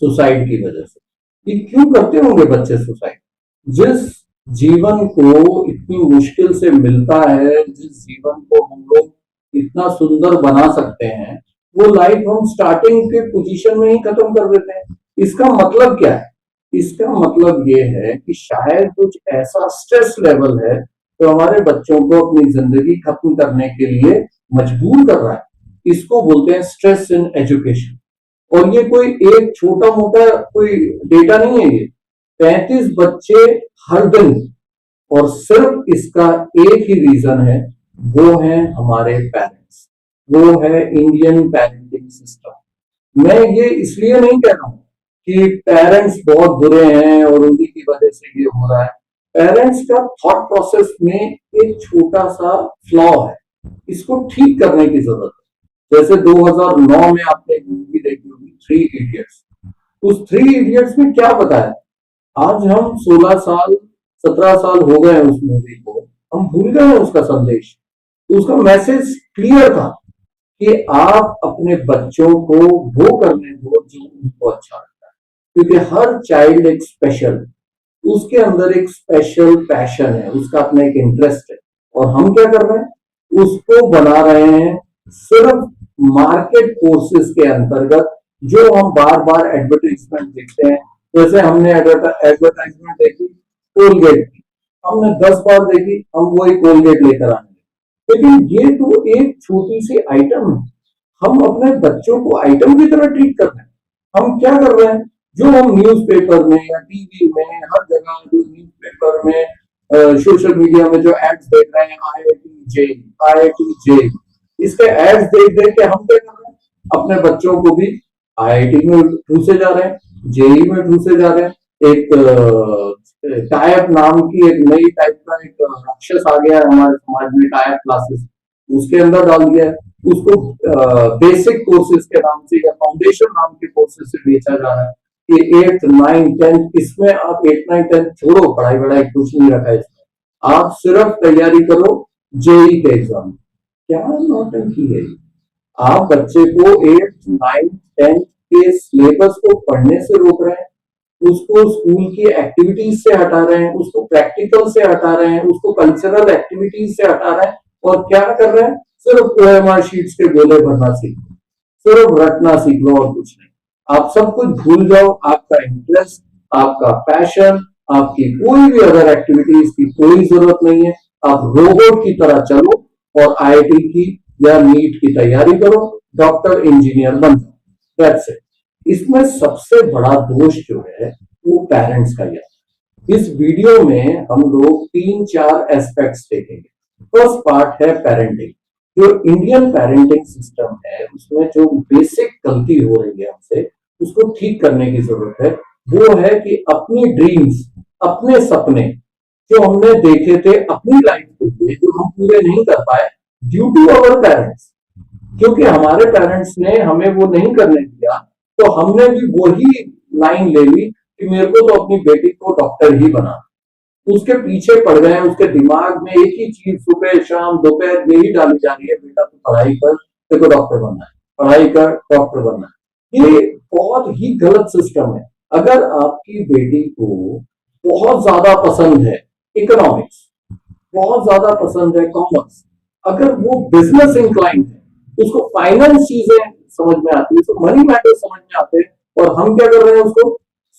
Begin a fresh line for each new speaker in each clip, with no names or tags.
Suicide की वजह से। ये क्यों करते होंगे बच्चे सुसाइड? जिस जीवन को इतनी मुश्किल से मिलता है, जिस जीवन को हम लोग इतना सुंदर बना सकते हैं, वो लाइफ हम स्टार्टिंग के पोजीशन में ही खत्म कर देते हैं। इसका मतलब क्या है? इसका मतलब ये है कि शायद कुछ ऐसा स्ट्रेस लेवल है तो हमारे बच्चों को अपनी जिंदगी खत्म करने के लिए मजबूर कर रहा है। इसको बोलते हैं स्ट्रेस इन एजुकेशन। और ये कोई एक छोटा मोटा कोई डेटा नहीं है, ये 35 बच्चे हर दिन। और सिर्फ इसका एक ही रीजन है, वो है हमारे पेरेंट्स, वो है इंडियन पेरेंटिंग सिस्टम। मैं ये इसलिए नहीं कह रहा हूं कि पेरेंट्स बहुत बुरे हैं और उन्हीं की वजह से ये हो रहा है। पेरेंट्स का थॉट प्रोसेस में एक छोटा सा फ्लॉ है, इसको ठीक करने की जरूरत है। जैसे 2009 में आपने एक मूवी देखी होगी, थ्री इडियट्स। उस थ्री इडियट्स में क्या बताया? आज हम 16 साल 17 साल हो गए उस मूवी को, हम भूल गए हैं उसका संदेश। उसका मैसेज क्लियर था कि आप अपने बच्चों को वो करने दो जो उनको अच्छा लगता है, क्योंकि हर चाइल्ड एक स्पेशल, उसके अंदर एक स्पेशल पैशन है, उसका अपना एक इंटरेस्ट है। और हम क्या कर रहे हैं? उसको बना रहे हैं सिर्फ मार्केट फोर्सेस के अंतर्गत, जो हम बार बार एडवर्टाइजमेंट देखते हैं। जैसे हमने एडवर्टाइजमेंट देखी कोलगेट की, हमने 10 बार देखी, हम वही कोलगेट लेकर आएंगे। लेकिन ये तो एक छोटी सी आइटम है, हम अपने बच्चों को आइटम की तरह ट्रीट कर रहे हैं। हम क्या कर रहे हैं? जो हम न्यूज़पेपर में या टीवी में, हर जगह जो न्यूज़पेपर में, सोशल मीडिया में जो एड्स देख रहे हैं, IIT जे, इसके एड्स देख देख के हम क्या कर रहे हैं? अपने बच्चों को भी IIT में ठूसे जा रहे हैं, जेई में ठूसे जा रहे हैं। एक टाइप नाम की एक नई टाइप का एक राक्षस आ गया है हमारे समाज में, टाइप क्लासेस, उसके अंदर डाल दिया है। उसको बेसिक कोर्सेज के नाम से या फाउंडेशन नाम के कोर्सेज से बेचा जा रहा है कि 8th 9th 10th, इसमें आप 8th 9th 10th छोड़ो, पढ़ाई वढ़ाई कुछ नहीं रखा है इसमें, आप सिर्फ तैयारी करो जेई के एग्जाम। क्या नौटंकी है? आप बच्चे को 8th 9th 10th के सिलेबस को पढ़ने से रोक रहे हैं, उसको स्कूल की एक्टिविटीज से हटा रहे हैं, उसको प्रैक्टिकल से हटा रहे हैं, उसको कल्चरल एक्टिविटीज से हटा रहे हैं। और क्या कर रहे हैं? सिर्फ OMR शीट्स के गोले भरना सीख लो, सिर्फ रटना सीख लो और कुछ नहीं। आप सब कुछ भूल जाओ, आपका इंटरेस्ट, आपका पैशन, आपकी कोई भी अदर एक्टिविटीज की कोई जरूरत नहीं है। आप रोबोट की तरह चलो और IIT की या नीट की तैयारी करो, डॉक्टर इंजीनियर बन जाओ, दैट्स इट। इसमें सबसे बड़ा दोष जो है वो पेरेंट्स का है। इस वीडियो में हम लोग 3-4 एस्पेक्ट्स देखेंगे। फर्स्ट पार्ट है पेरेंटिंग। जो इंडियन पेरेंटिंग सिस्टम है, उसमें जो बेसिक गलती हो रही है हमसे, उसको ठीक करने की जरूरत है। वो है कि अपनी ड्रीम्स, अपने सपने जो हमने देखे थे अपनी लाइफ के लिए, जो हम पूरे नहीं कर पाए ड्यू टू अवर पेरेंट्स, क्योंकि हमारे पेरेंट्स ने हमें वो नहीं करने दिया, तो हमने भी वही लाइन ले ली कि मेरे को तो अपनी बेटी को डॉक्टर ही बना। उसके पीछे पड़ गए, उसके दिमाग में एक ही चीज सुबह शाम दोपहर यही डाली जा रही है, बेटा तू पढ़ाई कर, तेरे को डॉक्टर बनना है, पढ़ाई कर, डॉक्टर बनना है। ये बहुत ही गलत सिस्टम है। अगर आपकी बेटी को बहुत ज्यादा पसंद है इकोनॉमिक्स, बहुत ज्यादा पसंद है कॉमर्स, अगर वो बिजनेस इंक्लाइंड है, उसको फाइनेंस चीजें समझ में आती है, उसको मनी मैटर समझ में आते हैं, और हम क्या कर रहे हैं? उसको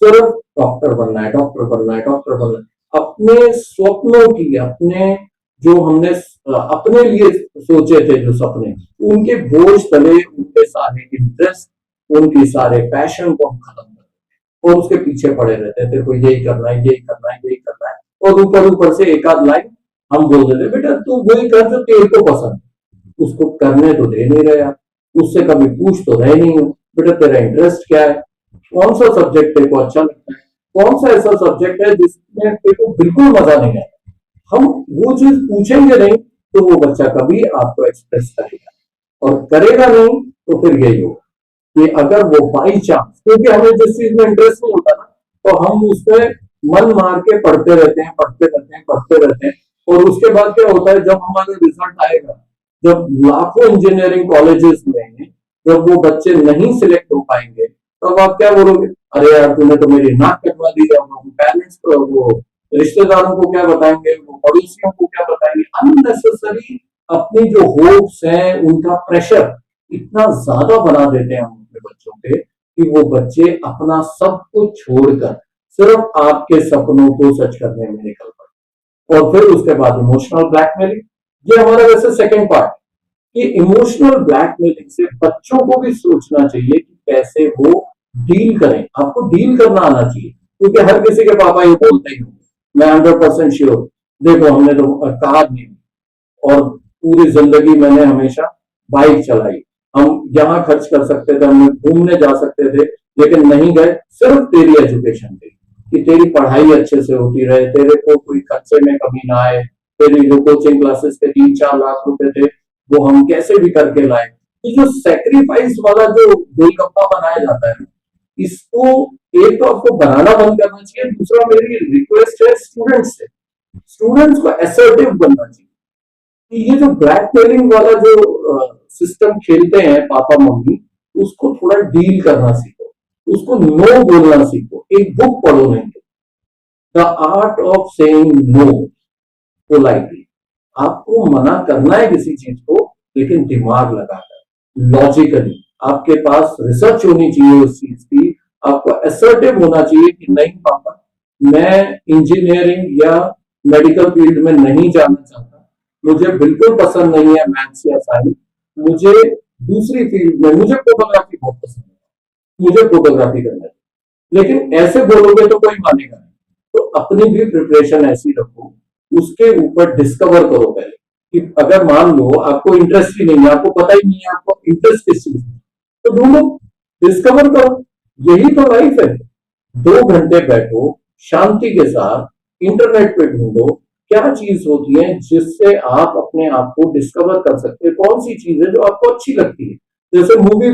सिर्फ डॉक्टर बनना है, डॉक्टर बनना है, डॉक्टर बनना है। अपने स्वप्नों की, अपने जो हमने अपने लिए सोचे थे जो सपने, उनके बोझ तले उनके सारे इंटरेस्ट, उनके सारे पैशन को हम खत्म कर देते हैं और उसके पीछे पड़े रहते हैं। तेरे को यही करना है, यही करना है, यही करना है। और ऊपर ऊपर से एक आध लाइन हम बोल देते, बेटा तू वही कर जो तेरे को पसंद। उसको करने तो दे नहीं रहे आप, उससे कभी पूछ तो रहे नहीं हो, बेटा तेरा इंटरेस्ट क्या है, कौन सा सब्जेक्ट तेरे को अच्छा लगता है, कौन सा ऐसा सब्जेक्ट है जिसमें तेरे को बिल्कुल मजा नहीं आता। हम वो चीज पूछेंगे नहीं तो वो बच्चा कभी आपको एक्सप्रेस करेगा, और करेगा नहीं तो फिर यही होगा कि अगर वो बाई चांस, क्योंकि हमें जिस चीज में इंटरेस्ट नहीं होता ना, तो हम उसमें मन मार के पढ़ते रहते हैं, पढ़ते रहते हैं, पढ़ते रहते हैं। और उसके बाद क्या होता है? जब हमारा रिजल्ट आएगा, जब लाखों इंजीनियरिंग कॉलेजेस में जब वो बच्चे नहीं सिलेक्ट हो पाएंगे, तब आप क्या बोलोगे? अरे यार तूने तो मेरी नाक कटवा दी, अब हम पेरेंट्स को, वो रिश्तेदारों को क्या बताएंगे, वो पड़ोसियों को क्या बताएंगे। अननेसेसरी अपनी जो होप्स हैं, उनका प्रेशर इतना ज्यादा बना देते हैं हम अपने बच्चों पे कि वो बच्चे अपना सब कुछ छोड़कर सिर्फ आपके सपनों को सच करने में निकल पड़े। और फिर उसके बाद इमोशनल ब्लैकमेलिंग, ये हमारा वैसे सेकंड पार्ट। कि इमोशनल ब्लैकमेलिंग से बच्चों को भी सोचना चाहिए कि कैसे वो डील करें। आपको डील करना आना चाहिए, क्योंकि हर किसी के पापा ये बोलते ही होंगे, मैं 100% श्योर, देखो हमने तो कहा नहीं, और पूरी जिंदगी मैंने हमेशा बाइक चलाई, हम यहाँ खर्च कर सकते थे, हम घूमने जा सकते थे, लेकिन नहीं गए सिर्फ तेरी एजुकेशन पे, कि तेरी पढ़ाई अच्छे से होती रहे, तेरे को कोई खर्चे में कमी ना आए, तेरी जो कोचिंग क्लासेस के 3-4 लाख रुपए थे वो हम कैसे भी करके लाए। ये जो सेक्रीफाइस वाला जो गोलगप्पा बनाया जाता है, इसको एक तो आपको बनाना बंद करना चाहिए, दूसरा मेरी रिक्वेस्ट है स्टूडेंट्स से, स्टूडेंट्स को असर्टिव बनना चाहिए कि ये जो ब्लैकमेलिंग वाला जो सिस्टम खेलते हैं पापा मम्मी, उसको थोड़ा डील करना सीखो, उसको नो बोलना सीखो। एक बुक पढ़ो, नहीं the art of saying no politely. आपको मना करना है किसी चीज को, लेकिन दिमाग लगाकर, लॉजिकली, आपके पास रिसर्च होनी चाहिए उस चीज की, आपको असर्टिव होना चाहिए कि नहीं पापा, मैं इंजीनियरिंग या मेडिकल फील्ड में नहीं जाना चाहता, मुझे बिल्कुल पसंद नहीं है मैथ्स या साइंस, मुझे दूसरी फील्ड में, मुझे फोटोग्राफी बहुत पसंद है, मुझे फोटोग्राफी करना है। लेकिन ऐसे बोलोगे तो कोई मानेगा नहीं। तो अपनी भी प्रिपरेशन ऐसी रखो, उसके ऊपर डिस्कवर करो पहले, कि अगर मान लो आपको इंटरेस्ट ही नहीं है, आपको पता ही नहीं है आपको इंटरेस्ट किस चीज में, तो ढूंढो, डिस्कवर करो। यही तो लाइफ है। 2 घंटे बैठो शांति के साथ, इंटरनेट पे ढूंढो क्या चीज होती है जिससे आप अपने आप को डिस्कवर कर सकते हैं, कौन सी चीज है जो आपको अच्छी लगती है। जैसे मूवी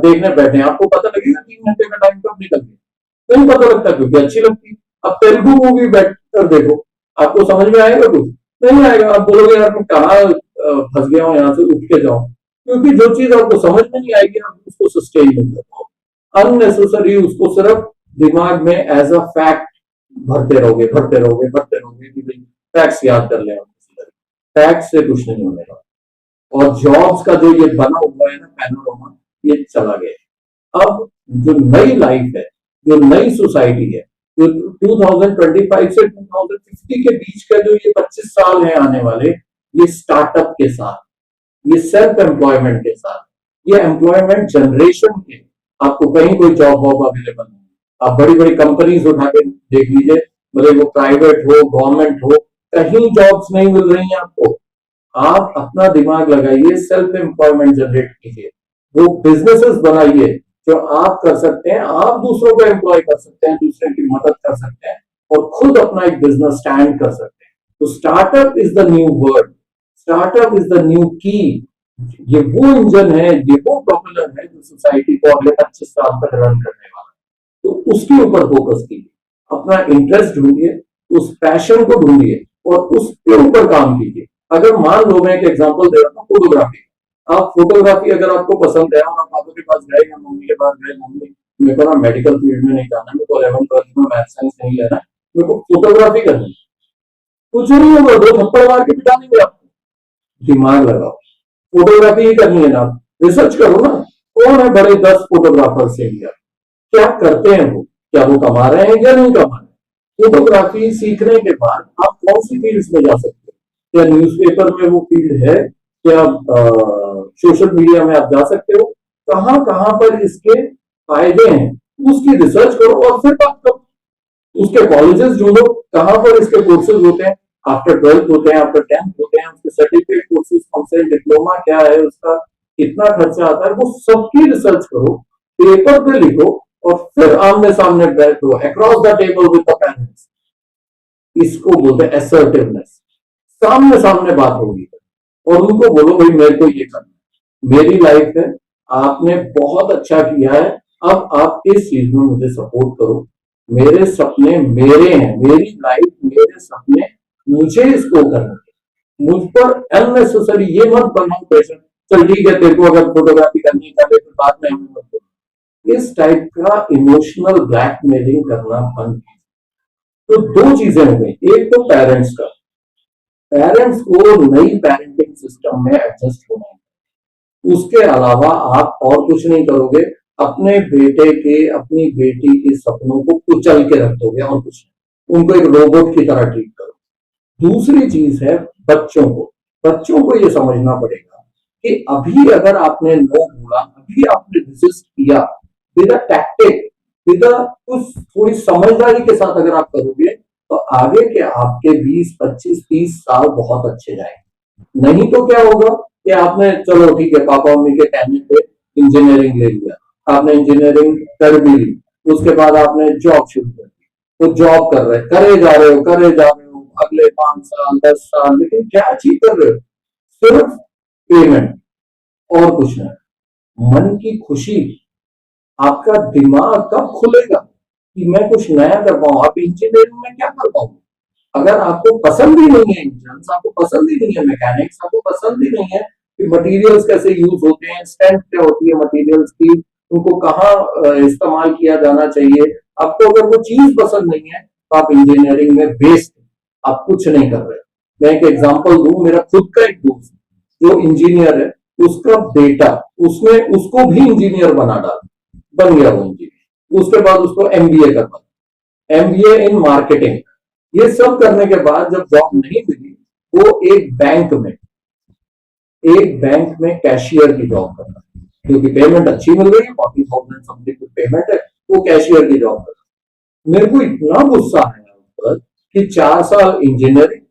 देखने बैठे हैं, आपको पता लगेगा 3 घंटे का टाइम कब निकल गया, नहीं पता लगता, क्योंकि अच्छी लगती है। अब तेलुगु मूवी बैठ कर देखो, आपको समझ में आएगा कुछ, नहीं आएगा, आप बोलोगे यार मैं कहाँ फंस गया हूँ, यहाँ से उठ के जाऊं। क्योंकि जो चीज आपको समझ में नहीं आएगी आप उसको सस्टेन नहीं कर पाओगे, अननेसेसरी उसको सिर्फ दिमाग में एज अ फैक्ट भरते रहोगे, भरते रहोगे, भरते रहोगे कि भाई फैक्ट्स याद कर ले। फैक्ट से कुछ नहीं होने का। और जॉब्स का जो ये बना हुआ है ना पैनोरामा, ये चला गया। अब जो नई लाइफ है, जो नई सोसाइटी है, जो 2025 से 2050 के बीच का जो ये 25 साल है आने वाले, ये स्टार्टअप के साथ, ये सेल्फ एम्प्लॉयमेंट के साथ, ये एम्प्लॉयमेंट जनरेशन के, आपको कहीं कोई जॉब वॉब अवेलेबल नहीं। आप बड़ी बड़ी कंपनीज उठा के देख लीजिए, भले वो प्राइवेट हो गवर्नमेंट हो, कहीं जॉब्स नहीं मिल रही हैं आपको। आप अपना दिमाग लगाइए, सेल्फ एम्प्लॉयमेंट जनरेट कीजिए, वो बिजनेसेस बनाइए जो आप कर सकते हैं, आप दूसरों को एम्प्लॉय कर सकते हैं, दूसरे की मदद कर सकते हैं, और खुद अपना एक बिजनेस स्टैंड कर सकते हैं। तो startup is the new word, startup is the new की। ये वो इंजन है, ये वो पॉपुलर है जो सोसाइटी को अगले 25 साल तक रन करने वाला है। तो उसके ऊपर फोकस कीजिए, अपना इंटरेस्ट ढूंढिए, उस पैशन को ढूंढिए और उसके ऊपर काम कीजिए। अगर मान लो, मैं एक एग्जांपल दे रहा हूँ, फोटोग्राफी। आप फोटोग्राफी अगर आपको पसंद है और आप पापा के पास गए या मम्मी के पास गए, मम्मी मेरे को ना मेडिकल फील्ड में नहीं जाना, मेरे को 11th-12th में मैथ साइंस नहीं लेना है, मेरे को फोटोग्राफी करनी है, कुछ नहीं होगा, 2 थप्पड़ मार के बिठा देंगे आपको। दिमाग लगाओ, फोटोग्राफी ही करनी है ना, रिसर्च करो ना, कौन है बड़े 10 फोटोग्राफर से इंडिया, क्या करते हैं वो, क्या वो कमा रहे हैं या नहीं कमा रहे। फोटोग्राफी सीखने के बाद आप कौन सी फील्ड में जा सकते हो, क्या न्यूज़पेपर में वो फील्ड है, क्या सोशल मीडिया में आप जा सकते हो, कहां कहां पर इसके फायदे हैं, उसकी रिसर्च करो और फिर बात करो। उसके कॉलेजेस ढूंढो, कहां पर इसके कोर्सेज होते हैं, आफ्टर 12th होते हैं, आफ्टर 10th होते हैं, उसके सर्टिफिकेट कोर्सेज कौन से, डिप्लोमा क्या है उसका, कितना खर्चा आता है, वो सबकी रिसर्च करो, पेपर पे लिखो, और फिर आमने सामने बैठो, across the table with the parents. इसको बोलते हैं असर्टिवनेस। सामने सामने बात होगी और उनको बोलो भाई मेरे को ये करना है, मेरी लाइफ है, आपने बहुत अच्छा किया है, अब आप इस चीज में मुझे सपोर्ट करो, मेरे सपने मेरे हैं, मेरी लाइफ मेरे सपने, मुझे इसको करना है, मुझ पर अननेसेसरी ये मत बनाओ प्रेशर। चल ठीक है, तेरे को अगर फोटोग्राफी करनी है कर ले, फिर बाद में हमें मत करो। इस टाइप का इमोशनल ब्लैकमेलिंग करना बंद कीजिए। तो दो चीजें हो गई, एक तो पेरेंट्स का, पेरेंट्स को नई पेरेंटिंग सिस्टम में एडजस्ट होना है। उसके अलावा आप और कुछ नहीं करोगे, अपने बेटे के अपनी बेटी के सपनों को कुचल के रख दोगे और कुछ नहीं, उनको एक रोबोट की तरह ट्रीट करो। दूसरी चीज है बच्चों को, बच्चों को ये समझना पड़ेगा कि अभी अगर आपने नो बोला, अभी आपने रिजिस्ट किया, with a tactic, with a कुछ थोड़ी समझदारी के साथ अगर आप करोगे, तो आगे के आपके 20, 25, 30 साल बहुत अच्छे जाएंगे। नहीं तो क्या होगा कि आपने चलो ठीक है पापा मम्मी के कहने पे इंजीनियरिंग ले लिया, आपने इंजीनियरिंग कर भी ली, उसके बाद आपने जॉब शुरू कर दी, तो जॉब कर रहे करे जा रहे हो, करे जा रहे हो अगले 5 साल 10 साल, लेकिन क्या अचीव कर रहे हो? सिर्फ पेमेंट और कुछ नहीं। मन की खुशी, आपका दिमाग कब खुलेगा कि मैं कुछ नया कर पाऊं? आप इंजीनियरिंग में क्या कर पाऊंगे अगर आपको पसंद ही नहीं है? इंजीनियर्स आपको पसंद ही नहीं है, मैकेनिक्स आपको पसंद ही नहीं है कि मटेरियल्स कैसे यूज होते हैं, स्ट्रेंथ क्या होती है मटेरियल्स की, उनको कहाँ इस्तेमाल किया जाना चाहिए, आपको अगर वो चीज पसंद नहीं है तो आप इंजीनियरिंग में वेस्ट, आप कुछ नहीं कर रहे। मैं एक एग्जांपल दूं, मेरा खुद का एक दोस्त जो इंजीनियर है, उसका बेटा, उसने उसको भी इंजीनियर बना डाला, बन गया वो इंजीनियर। उसके बाद उसको एमबीए करना, एमबीए इन मार्केटिंग। ये सब करने के बाद जब जॉब नहीं मिली, वो एक बैंक में कैशियर की जॉब कर रहा है, क्योंकि पेमेंट अच्छी मिल रही है, 40,000 समथिंग पेमेंट है, वो कैशियर की जॉब कर रहा है। मेरे को इतना गुस्सा आया उस पर कि 4 साल इंजीनियरिंग,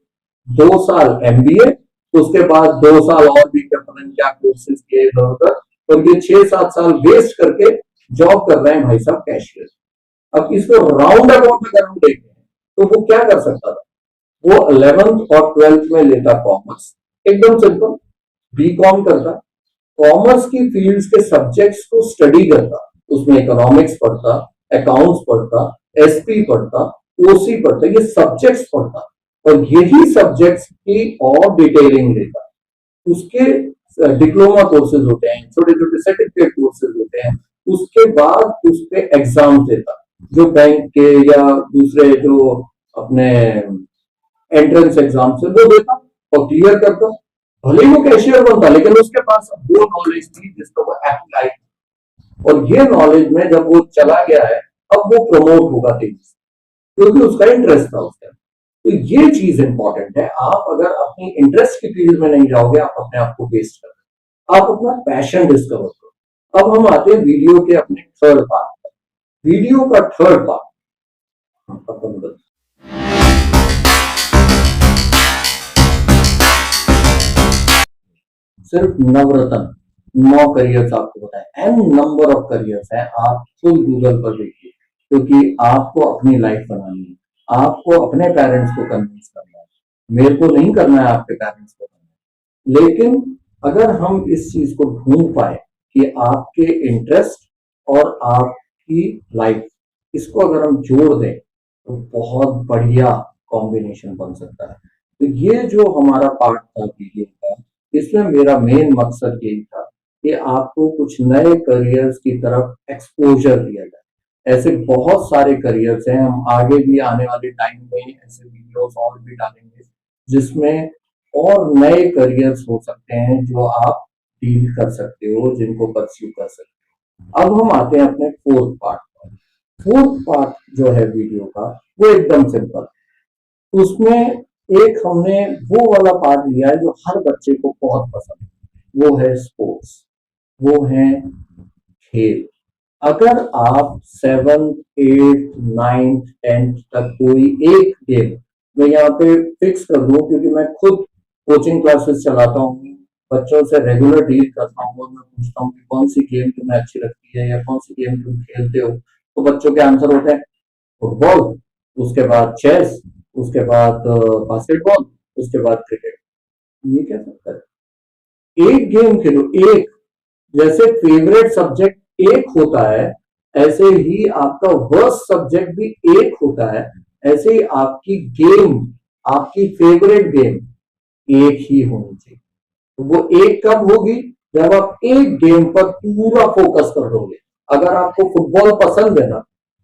2 साल एमबीए, उसके बाद 2 साल और भी पता नहीं क्या कोर्सेज किए इधर उधर, और ये 6-7 साल वेस्ट करके जॉब कर रहे हैं भाई साहब कैशियर। अब इसको राउंड अबाउट अगर हम देखें तो वो क्या कर सकता था? वो 11th और 12th में लेता कॉमर्स, एकदम सिंपल, बी कॉम करता, कॉमर्स की फील्ड्स के सब्जेक्ट्स को स्टडी करता, उसमें इकोनॉमिक्स पढ़ता, अकाउंट्स पढ़ता, एसपी पढ़ता, ओसी पढ़ता, ये सब्जेक्ट्स पढ़ता, और यही सब्जेक्ट्स की और डिटेलिंग लेता। उसके डिप्लोमा कोर्सेज होते हैं, छोटे छोटे सर्टिफिकेट कोर्सेज होते हैं, उसके बाद उस पे एग्जाम देता, जो बैंक के या दूसरे जो अपने एंट्रेंस एग्जाम से वो देता और क्लियर करता। भले ही वो कैशियर बनता, लेकिन उसके पास वो नॉलेज थी जिसको वो अप्लाई, और ये नॉलेज में जब वो चला गया है, अब वो प्रमोट होगा तेजी से, क्योंकि उसका इंटरेस्ट था उसका। तो ये चीज इंपॉर्टेंट है, आप अगर अपनी इंटरेस्ट की फील्ड में नहीं जाओगे, आप अपने आप को वेस्ट कर रहे हो, आप अपना पैशन डिस्कवर करो। अब हम आते हैं वीडियो के अपने थर्ड पार्ट पर। वीडियो का थर्ड पार्ट सिर्फ नवरत्न 9 करियर्स आपको बताए, एन नंबर ऑफ करियर्स है, आप खुद गूगल पर देखिए, क्योंकि आपको अपनी लाइफ बनानी है, आपको अपने पेरेंट्स को कन्विंस करना है, मेरे को नहीं करना है आपके पेरेंट्स को करना है। लेकिन अगर हम इस चीज को ढूंढ पाए कि आपके इंटरेस्ट और आपकी लाइफ, इसको अगर हम जोड़ दें तो बहुत बढ़िया कॉम्बिनेशन बन सकता है। तो ये जो हमारा पार्ट था वीडियो का, इसमें मेरा मेन मकसद यही था कि आपको कुछ नए करियर्स की तरफ एक्सपोजर दिया जाए। ऐसे बहुत सारे करियर्स हैं, हम आगे भी आने वाले टाइम में ऐसे वीडियोस और भी डालेंगे जिसमें और नए करियर्स हो सकते हैं जो आप डील कर सकते हो, जिनको परस्यू कर सकते हो। अब हम आते हैं अपने फोर्थ पार्ट पर। फोर्थ पार्ट जो है वीडियो का, वो एकदम सिंपल, उसमें एक हमने वो वाला पार्ट लिया है जो हर बच्चे को बहुत पसंद है, वो है स्पोर्ट्स, वो है खेल। अगर आप 7th 8th 9th 10th तक कोई एक गेम, मैं यहाँ पे फिक्स कर दूं क्योंकि मैं खुद कोचिंग क्लासेस चलाता हूँ, बच्चों से रेगुलर डील करता हूँ, और मैं पूछता हूँ कि कौन सी गेम तुम्हें अच्छी लगती है या कौन सी गेम तुम खेलते हो, तो बच्चों के आंसर होते हैं फुटबॉल, उसके बाद चेस, उसके बाद बास्केटबॉल, उसके बाद क्रिकेट। ये क्या सकता है? एक गेम खेलो, एक, जैसे फेवरेट सब्जेक्ट एक होता है, ऐसे ही आपका वर्स्ट सब्जेक्ट भी एक होता है, ऐसे ही आपकी गेम, आपकी फेवरेट गेम एक ही होनी चाहिए। तो वो एक कब होगी? जब आप एक गेम पर पूरा फोकस कर दोगे। अगर आपको फुटबॉल पसंद है ना,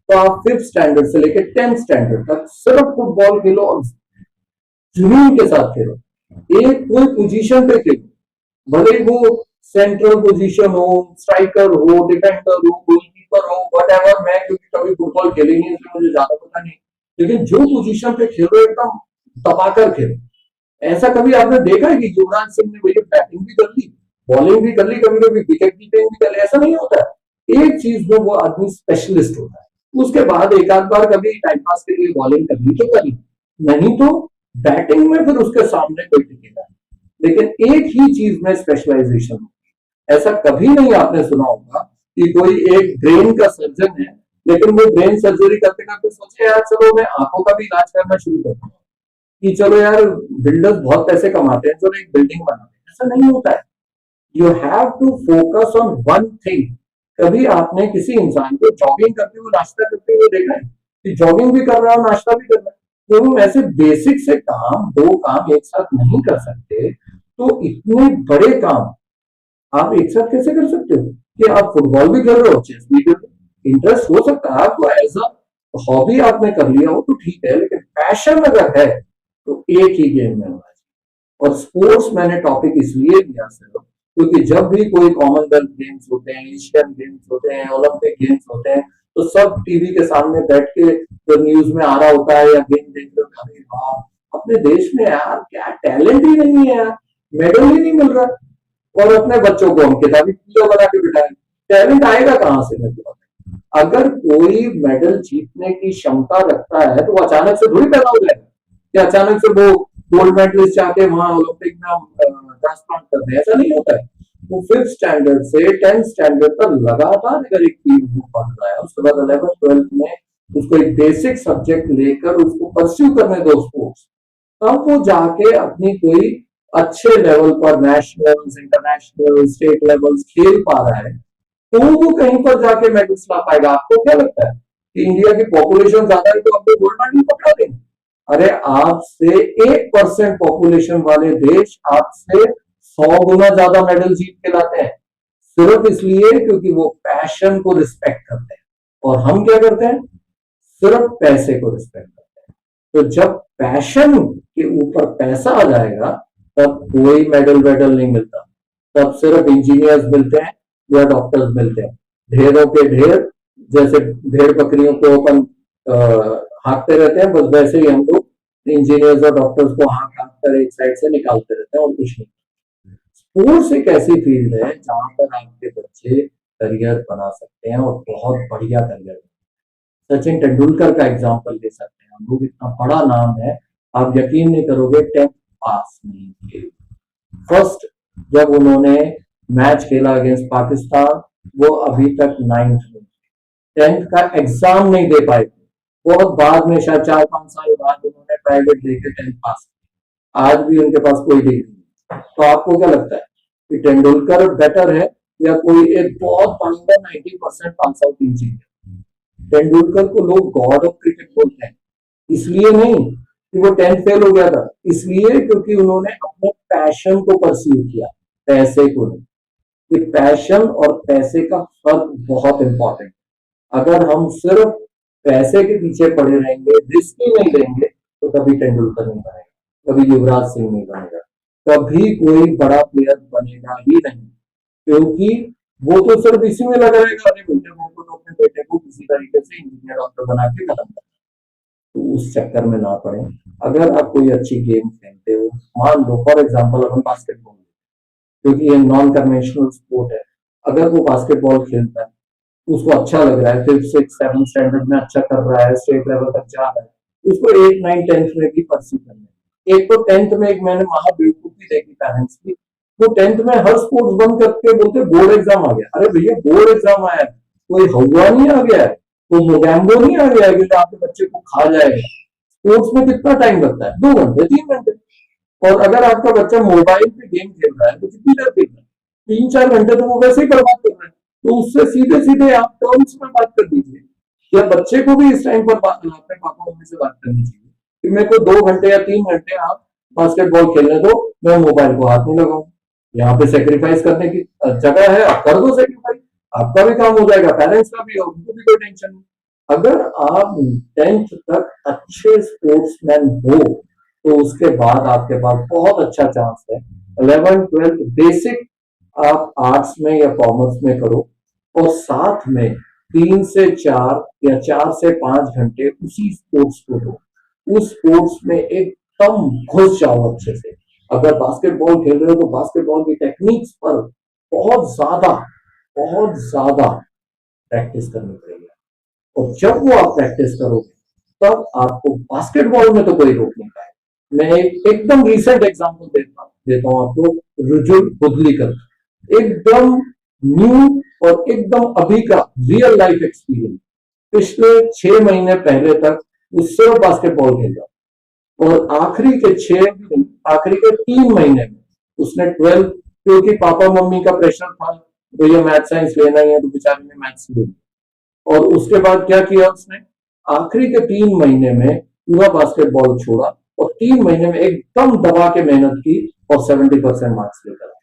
तो आप 5th स्टैंडर्ड से लेकर 10th स्टैंडर्ड तक सिर्फ फुटबॉल खेलो और जुनून के साथ खेलो। एक कोई पोजीशन पे खेलो, भले वो सेंट्रल पोजीशन हो, स्ट्राइकर हो, डिफेंडर हो, गोलकीपर हो, वट। मैं क्योंकि कभी फुटबॉल खेली नहीं इसलिए मुझे ज्यादा पता नहीं, लेकिन जो पोजीशन पे खेलो एकदम दबाकर खेलो। ऐसा कभी आपने देखा है कि युवराज सिंह ने भैया बैटिंग भी कर ली, बॉलिंग भी कर ली, कभी कभी विकेट कीपिंग भी कर ली? ऐसा नहीं होता है। एक चीज में वो आदमी स्पेशलिस्ट होता है। उसके बाद एक आध बार कभी टाइम पास के लिए बॉलिंग कर ली तो करी, नहीं तो बैटिंग में फिर उसके सामने कोई टिकेगा। लेकिन एक ही चीज में स्पेशलाइजेशन होगी। ऐसा कभी नहीं आपने सुना होगा कि कोई एक ब्रेन का सर्जन है, लेकिन वो ब्रेन सर्जरी करते करते सोचे यार चलो मैं आंखों का भी इलाज करना शुरू करता हूँ, कि चलो यार बिल्डर्स बहुत पैसे कमाते हैं, चलो एक बिल्डिंग बनाते हैं। ऐसा नहीं होता है। You have to focus on one thing. कभी आपने किसी इंसान को जॉगिंग करते हुए नाश्ता करते हुए देखा है कि जॉगिंग भी कर रहा है और नाश्ता भी कर रहा है? तो हम ऐसे बेसिक से काम, दो काम एक साथ नहीं कर सकते, तो इतने बड़े काम आप एक साथ कैसे कर सकते हो कि आप फुटबॉल भी खेल रहे हो, चेस भी खेल रहे हो? इंटरेस्ट हो सकता है आपको एज अ हॉबी आपने कर लिया हो तो ठीक है, लेकिन पैशन अगर है तो एक ही गेम में होना चाहिए। और स्पोर्ट्स मैंने टॉपिक इसलिए लिया सिर्फ क्योंकि जब भी कोई कॉमनवेल्थ गेम्स होते हैं, एशियन गेम्स होते हैं, ओलंपिक गेम्स होते हैं, तो सब टीवी के सामने बैठ के जो न्यूज में आ रहा होता है या गेम देख रहे होते हैं, हाँ अपने देश में यार क्या टैलेंट ही नहीं है यार, मेडल ही नहीं मिल रहा। और अपने बच्चों को हम किताबी कीड़ा बना के बिठाएं, टैलेंट आएगा कहां से? मेरे को अगर कोई मेडल जीतने की क्षमता रखता है तो वो अचानक से थोड़ी पैदा हो जाएगा कि अचानक से वो गोल्ड मेडलिस्ट जाके वहां ओलंपिक में ट्रांसप्लांट करते हैं। ऐसा नहीं होता है। वो 5th स्टैंडर्ड से 10th स्टैंडर्ड तक लगातार अगर एक फील्ड में पढ़ रहा है, उसके बाद 11th 12th में उसको एक बेसिक सब्जेक्ट लेकर उसको परस्यू करने दो स्पोर्ट्स, तब वो जाके अपनी कोई अच्छे लेवल पर नेशनल, इंटरनेशनल, स्टेट लेवल खेल पा रहा है, तो वो कहीं पर जाके मेडल्स ला पाएगा। आपको क्या लगता है कि इंडिया की पॉपुलेशन ज्यादा है तो आपको गोल्ड मेडल पकड़ा देंगे? अरे आपसे 1% पॉपुलेशन वाले देश आपसे 100 गुना ज्यादा मेडल जीत के लाते हैं, सिर्फ इसलिए क्योंकि वो पैशन को रिस्पेक्ट करते हैं। और हम क्या करते हैं? सिर्फ पैसे को रिस्पेक्ट करते हैं। तो जब पैशन के ऊपर पैसा आ जाएगा तब कोई मेडल वेडल नहीं मिलता, तब सिर्फ इंजीनियर्स मिलते हैं या डॉक्टर्स मिलते हैं, ढेरों के ढेर। जैसे भेड़ बकरियों को अपन हाँकते रहते हैं, बस वैसे ही हम लोग इंजीनियर्स और डॉक्टर्स को हाँक हाँक कर एक साइड से निकालते रहते हैं और कुछ नहीं। स्पोर्ट्स एक ऐसी फील्ड है जहां पर आपके बच्चे करियर बना सकते हैं और बहुत बढ़िया करियर। सचिन तेंदुलकर का एग्जाम्पल ले सकते हैं हम लोग, इतना बड़ा नाम है, आप यकीन नहीं करोगे 10th पास नहीं किए। फर्स्ट जब उन्होंने मैच खेला अगेंस्ट पाकिस्तान, वो अभी तक 9th में, 10th का एग्जाम नहीं दे पाए थे। बहुत बाद में, शायद 4-5 साल बाद उन्होंने प्राइवेट देके 10th पास किया। आज भी उनके पास कोई डिग्री नहीं। तो आपको क्या लगता है कि तेंदुलकर बेटर है या कोई एक बहुत बड़ा 90% पास आउट इंजीनियर? तेंदुलकर को लोग गॉड ऑफ क्रिकेट बोलते हैं, इसलिए नहीं कि वो 10th फेल हो गया था, इसलिए क्योंकि उन्होंने अपने पैशन को परस्यू किया, पैसे को नहीं। कि पैशन और पैसे का फर्क बहुत इंपॉर्टेंट। अगर हम सिर्फ पैसे के पीछे पड़े रहेंगे, रिस्क ही नहीं लेंगे, तो कभी तेंदुलकर नहीं बनेगा, कभी युवराज सिंह नहीं बनेगा, कभी कोई बड़ा प्लेयर बनेगा ही नहीं। क्योंकि वो तो सिर्फ इसी में लगा रहेगा, अरे बेटे को तो अपने बेटे को किसी तरीके से इंजीनियर डॉक्टर बना के खत्म करना। तो उस चक्कर में ना पड़े। अगर आप कोई अच्छी गेम खेलते हो, मान लो फॉर एग्जाम्पल अपन बास्केटबॉल, क्योंकि ये नॉन कन्वेंशनल स्पोर्ट है, अगर वो बास्केटबॉल खेलता है, उसको अच्छा लग रहा है, 5th 6th 7th स्टैंडर्ड में अच्छा कर रहा है, स्टेट लेवल तक जा रहा है, उसको 8 9 10th में भी परस्यू करना है। एक तो 10th में एक मैंने महाबेवकूफी देखी पेरेंट्स की, वो 10th में हर स्पोर्ट्स बंद करके बोलते बोर्ड एग्जाम आ गया। अरे भैया बोर्ड एग्जाम आया है, कोई हवा नहीं आ गया है, कोई मोगैम्बो नहीं आ गया है कि आपके बच्चे को खा जाएगा। स्पोर्ट्स में कितना टाइम लगता है? 2 घंटे 3 घंटे। और अगर आपका बच्चा मोबाइल पे गेम खेल रहा है तो कितनी देर खेल रहा है? 3-4 घंटे तो वो वैसे ही बर्बाद कर रहा है। तो उससे सीधे सीधे आप टर्म्स में बात कर दीजिए। या बच्चे को भी इस टाइम पर अपने पापा मम्मी से बात करनी चाहिए कि मेरे को 2 घंटे या 3 घंटे आप बास्केटबॉल खेलने दो, मैं मोबाइल को हाथ नहीं लगाऊं। यहाँ पे सेक्रीफाइस करने की जगह है, आप कर दो सेक्रीफाइस। आपका भी काम हो जाएगा, पेरेंट्स का भी, उनको भी कोई टेंशन नहीं। अगर आप 10th तक अच्छे स्पोर्ट्समैन हो तो उसके बाद आपके पास बहुत अच्छा चांस है 11th 12th बेसिक आप आर्ट्स में या कॉमर्स में करो, और साथ में 3 से 4 या 4 से 5 घंटे उसी स्पोर्ट्स को दो, उस स्पोर्ट्स में एकदम घुस जाओ अच्छे से। अगर बास्केटबॉल खेल रहे हो तो बास्केटबॉल की टेक्निक्स पर बहुत ज्यादा प्रैक्टिस करनी पड़ेगी, और जब वो आप प्रैक्टिस करोगे तब आपको बास्केटबॉल में तो कोई रोक नहीं पाएगा। मैं एकदम रिसेंट एग्जांपल देता हूं आपको, रुजुल बुदलीकर, एकदम न्यू और एकदम अभी का रियल लाइफ एक्सपीरियंस। पिछले 6 महीने पहले तक वो सिर्फ बास्केटबॉल खेला, और आखिरी के 3 महीने में उसने 12, क्योंकि पापा मम्मी का प्रेशर था तो ये मैथ साइंस लेना ही है तो बेचारे ने मैथ्स ले लिया, और उसके बाद क्या किया उसने, आखिरी के 3 महीने में पूरा बास्केटबॉल छोड़ा और 3 महीने में एकदम दबा के मेहनत की और 70% मार्क्स लेकर आया।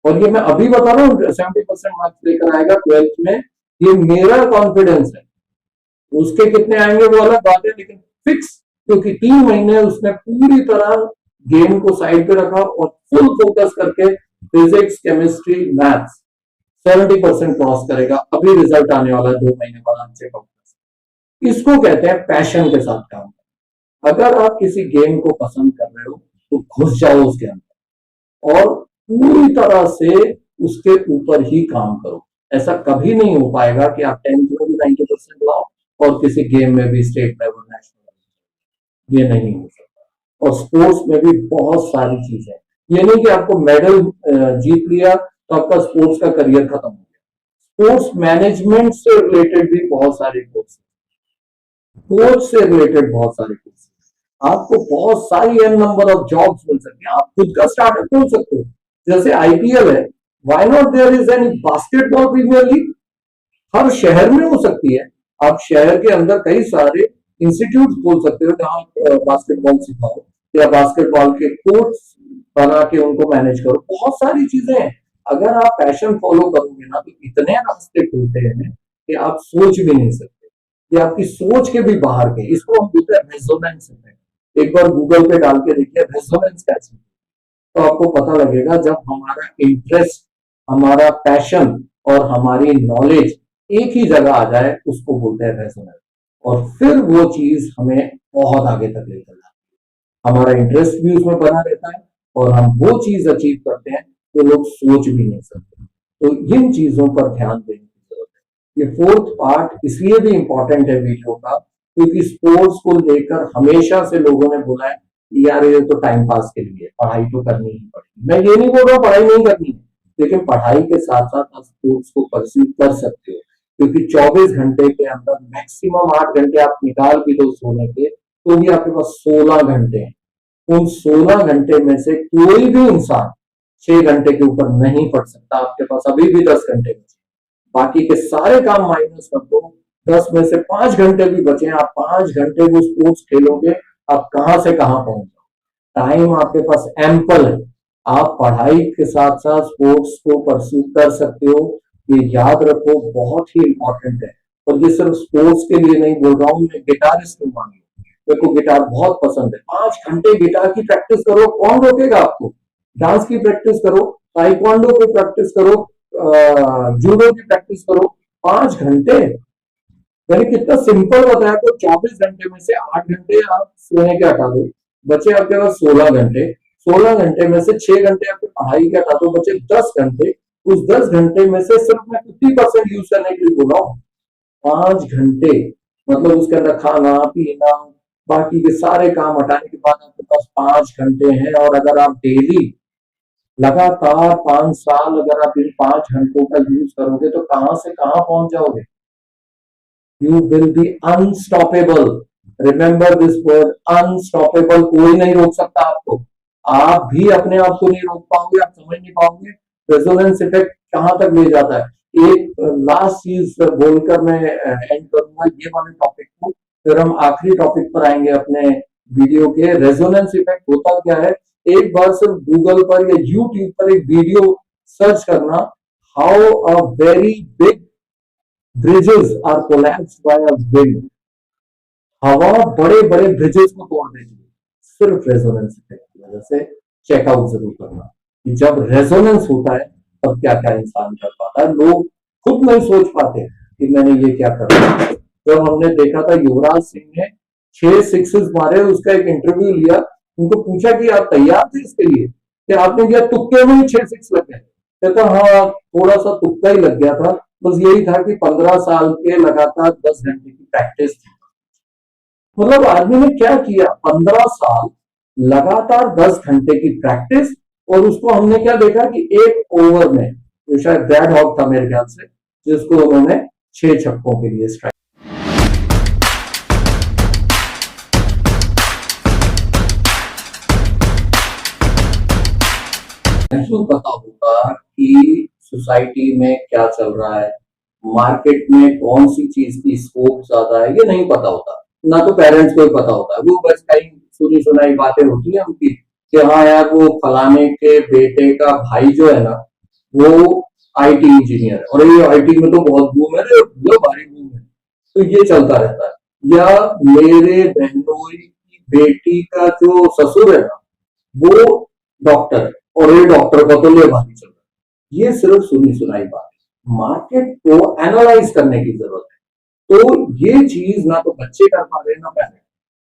और ये मैं अभी बता रहा हूँ 70% मार्क्स लेकर आएगा 12th में, ये मेरा कॉन्फिडेंस है। उसके कितने आएंगे वो अलग बात है, लेकिन फिक्स, क्योंकि 3 महीने उसने पूरी तरह गेम को साइड पे रखा और फुल फोकस करके फिजिक्स केमिस्ट्री मैथ्स 70% क्रॉस करेगा। अभी रिजल्ट आने वाला है 2 महीने बाद अच्छे फोकस। इसको कहते हैं पैशन के साथ काम। अगर आप किसी गेम को पसंद कर रहे हो तो घुस जाओ उसके अंदर और पूरी तरह से उसके ऊपर ही काम करो। ऐसा कभी नहीं हो पाएगा कि आप 10th में भी 90% लाओ और किसी गेम में भी स्टेट लेवल नेशनल, ये नहीं हो सकता। और स्पोर्ट्स में भी बहुत सारी चीजें, ये नहीं कि आपको मेडल जीत लिया तो आपका स्पोर्ट्स का करियर खत्म हो गया। स्पोर्ट्स मैनेजमेंट से रिलेटेड भी बहुत सारे कोर्स, कोच से रिलेटेड बहुत सारे कोर्स, आपको बहुत सारी एन नंबर ऑफ जॉब्स मिल सकती हैं। आप खुद का स्टार्टअप खोल सकते हो, जैसे आईपीएल है, why not there is an basketball premier league, हर शहर में हो सकती है। आप शहर के अंदर कई सारे इंस्टीट्यूट खोल सकते हो जहां बास्केटबॉल सिखाओ, या बास्केटबॉल के कोच बना के उनको मैनेज करो। बहुत सारी चीजें हैं, अगर आप पैशन फॉलो करोगे ना तो इतने रास्ते खुलते हैं कि आप सोच भी नहीं सकते, ये आपकी सोच के भी बाहर के। इसको हम बोलते हैं रेजोनेंस इफेक्ट। एक बार गूगल पे डाल के देखिए रेजोनेंस कैसे, तो आपको पता लगेगा। जब हमारा इंटरेस्ट, हमारा पैशन और हमारी नॉलेज एक ही जगह आ जाए उसको बोलते हैं रेजोनेंस, और फिर वो चीज हमें बहुत आगे तक लेकर जाती है। हमारा इंटरेस्ट भी उसमें बना रहता है और हम वो चीज अचीव करते हैं जो लोग सोच भी नहीं सकते। तो इन चीजों पर ध्यान देने की जरूरत है। ये 4th पार्ट इसलिए भी इंपॉर्टेंट है वीडियो का, क्योंकि स्पोर्ट्स को लेकर हमेशा से लोगों ने बोला है यार ये तो टाइम पास के लिए, पढ़ाई तो करनी ही पड़ेगी। मैं ये नहीं बोल रहा हूँ पढ़ाई नहीं करनी है, लेकिन पढ़ाई के साथ साथ आप स्पोर्ट्स को परस्यू कर सकते हो, क्योंकि 24 घंटे के अंदर मैक्सिमम 8 घंटे आप निकाल भी दो सोने के, तो भी आपके पास 16 घंटे हैं। उन 16 घंटे में से कोई भी इंसान 6 घंटे के ऊपर नहीं पढ़ सकता। आपके पास अभी भी 10 घंटे बचे, बाकी के सारे काम माइनस कर दो, 10 में से 5 घंटे भी बचे, आप 5 घंटे वो स्पोर्ट्स खेलोगे, आप कहां से कहां पहुंच जाओ। टाइम आपके पास एम्पल है, आप पढ़ाई के साथ साथ स्पोर्ट्स को परस्यू कर सकते हो। ये याद रखो, बहुत ही इंपॉर्टेंट है। और ये सिर्फ स्पोर्ट्स के लिए नहीं बोल रहा हूँ, मैं गिटारिस्ट हूँ, मान लो मेरे को गिटार बहुत पसंद है, 5 घंटे गिटार की प्रैक्टिस करो, कौन रोकेगा आपको। डांस की प्रैक्टिस करो, ताइक्वांडो की प्रैक्टिस करो, जूडो की प्रैक्टिस करो, 5 घंटे। मैंने कितना सिंपल बताया। तो 24 घंटे में से 8 घंटे आप सोने के हटा दो, बचे आपके पास 16 घंटे। 16 घंटे में से 6 घंटे आपकी पढ़ाई के हटा दो, बचे 10 घंटे। उस 10 घंटे में से सिर्फ मैं 50% यूज करने के लिए बोला हूँ। 5 घंटे मतलब उसके अंदर खाना पीना बाकी के सारे काम हटाने के बाद आपके पास 5 घंटे हैं। और अगर आप डेली लगातार 5 साल अगर आप इन 5 घंटों का यूज करोगे तो कहां से कहां पहुंच जाओगे। You will be unstoppable. Remember this word, unstoppable. कोई नहीं रोक सकता आपको, आप भी अपने आप को नहीं रोक पाओगे, आप समझ नहीं पाओगे रेजोनेंस इफेक्ट कहां तक ले जाता है। एक लास्ट चीज बोलकर मैं एंड करूंगा ये वाले टॉपिक को, फिर हम आखिरी टॉपिक पर आएंगे अपने वीडियो के। रेजोनेंस इफेक्ट होता क्या है, एक बार सिर्फ गूगल पर या यूट्यूब पर एक वीडियो सर्च करना, how a very big bridges are collapsed by a wind. हवा बड़े बड़े ब्रिजेस को तोड़ देती है सिर्फ रेजोनेंस इफेक्ट की वजह से। चेकआउट जरूर करना कि जब रेजोनेंस होता है तब क्या क्या इंसान कर पाता है। लोग खुद नहीं सोच पाते कि मैंने ये क्या कर रहा। जब हमने देखा था युवराज सिंह ने 6 सिक्सेस मारे, उसका एक इंटरव्यू लिया, उनको पूछा कि आप तैयार थे इसके लिए कि आपने दिया, तुक्के में ही 6 सिक्स लग गए। कहता हाँ थोड़ा सा तुक्का ही लग गया था, बस यही था कि 15 साल के लगातार 10 घंटे की प्रैक्टिस थी। मतलब आदमी ने क्या किया, 15 साल लगातार 10 घंटे की प्रैक्टिस, और उसको हमने क्या देखा कि एक ओवर में, जो शायद ब्रैड हॉक था मेरे ख्याल से, जिसको उन्होंने 6 छक्कों के लिए स्ट्राइक। नहीं पता होगा कि सोसाइटी में क्या चल रहा है, मार्केट में कौन सी चीज की स्कोप ज्यादा है, ये नहीं पता होता। ना तो पेरेंट्स को ही पता होता है, वो बस कहीं सुनी सुनाई बातें होती है उनकी कि हाँ यार वो फलाने के बेटे का भाई जो है ना वो आईटी इंजीनियर है, और ये आईटी में तो बहुत बूम है, जो भारी बूम है। तो ये चलता रहता है। या मेरे बहनोई की बेटी का जो ससुर है ना वो डॉक्टर है, और ये डॉक्टर का तो ले भारी चल रहा है। ये सिर्फ सुनी सुनाई बात है, मार्केट को एनालाइज करने की जरूरत है। तो ये चीज ना तो बच्चे कर पा रहे ना पेरेंट।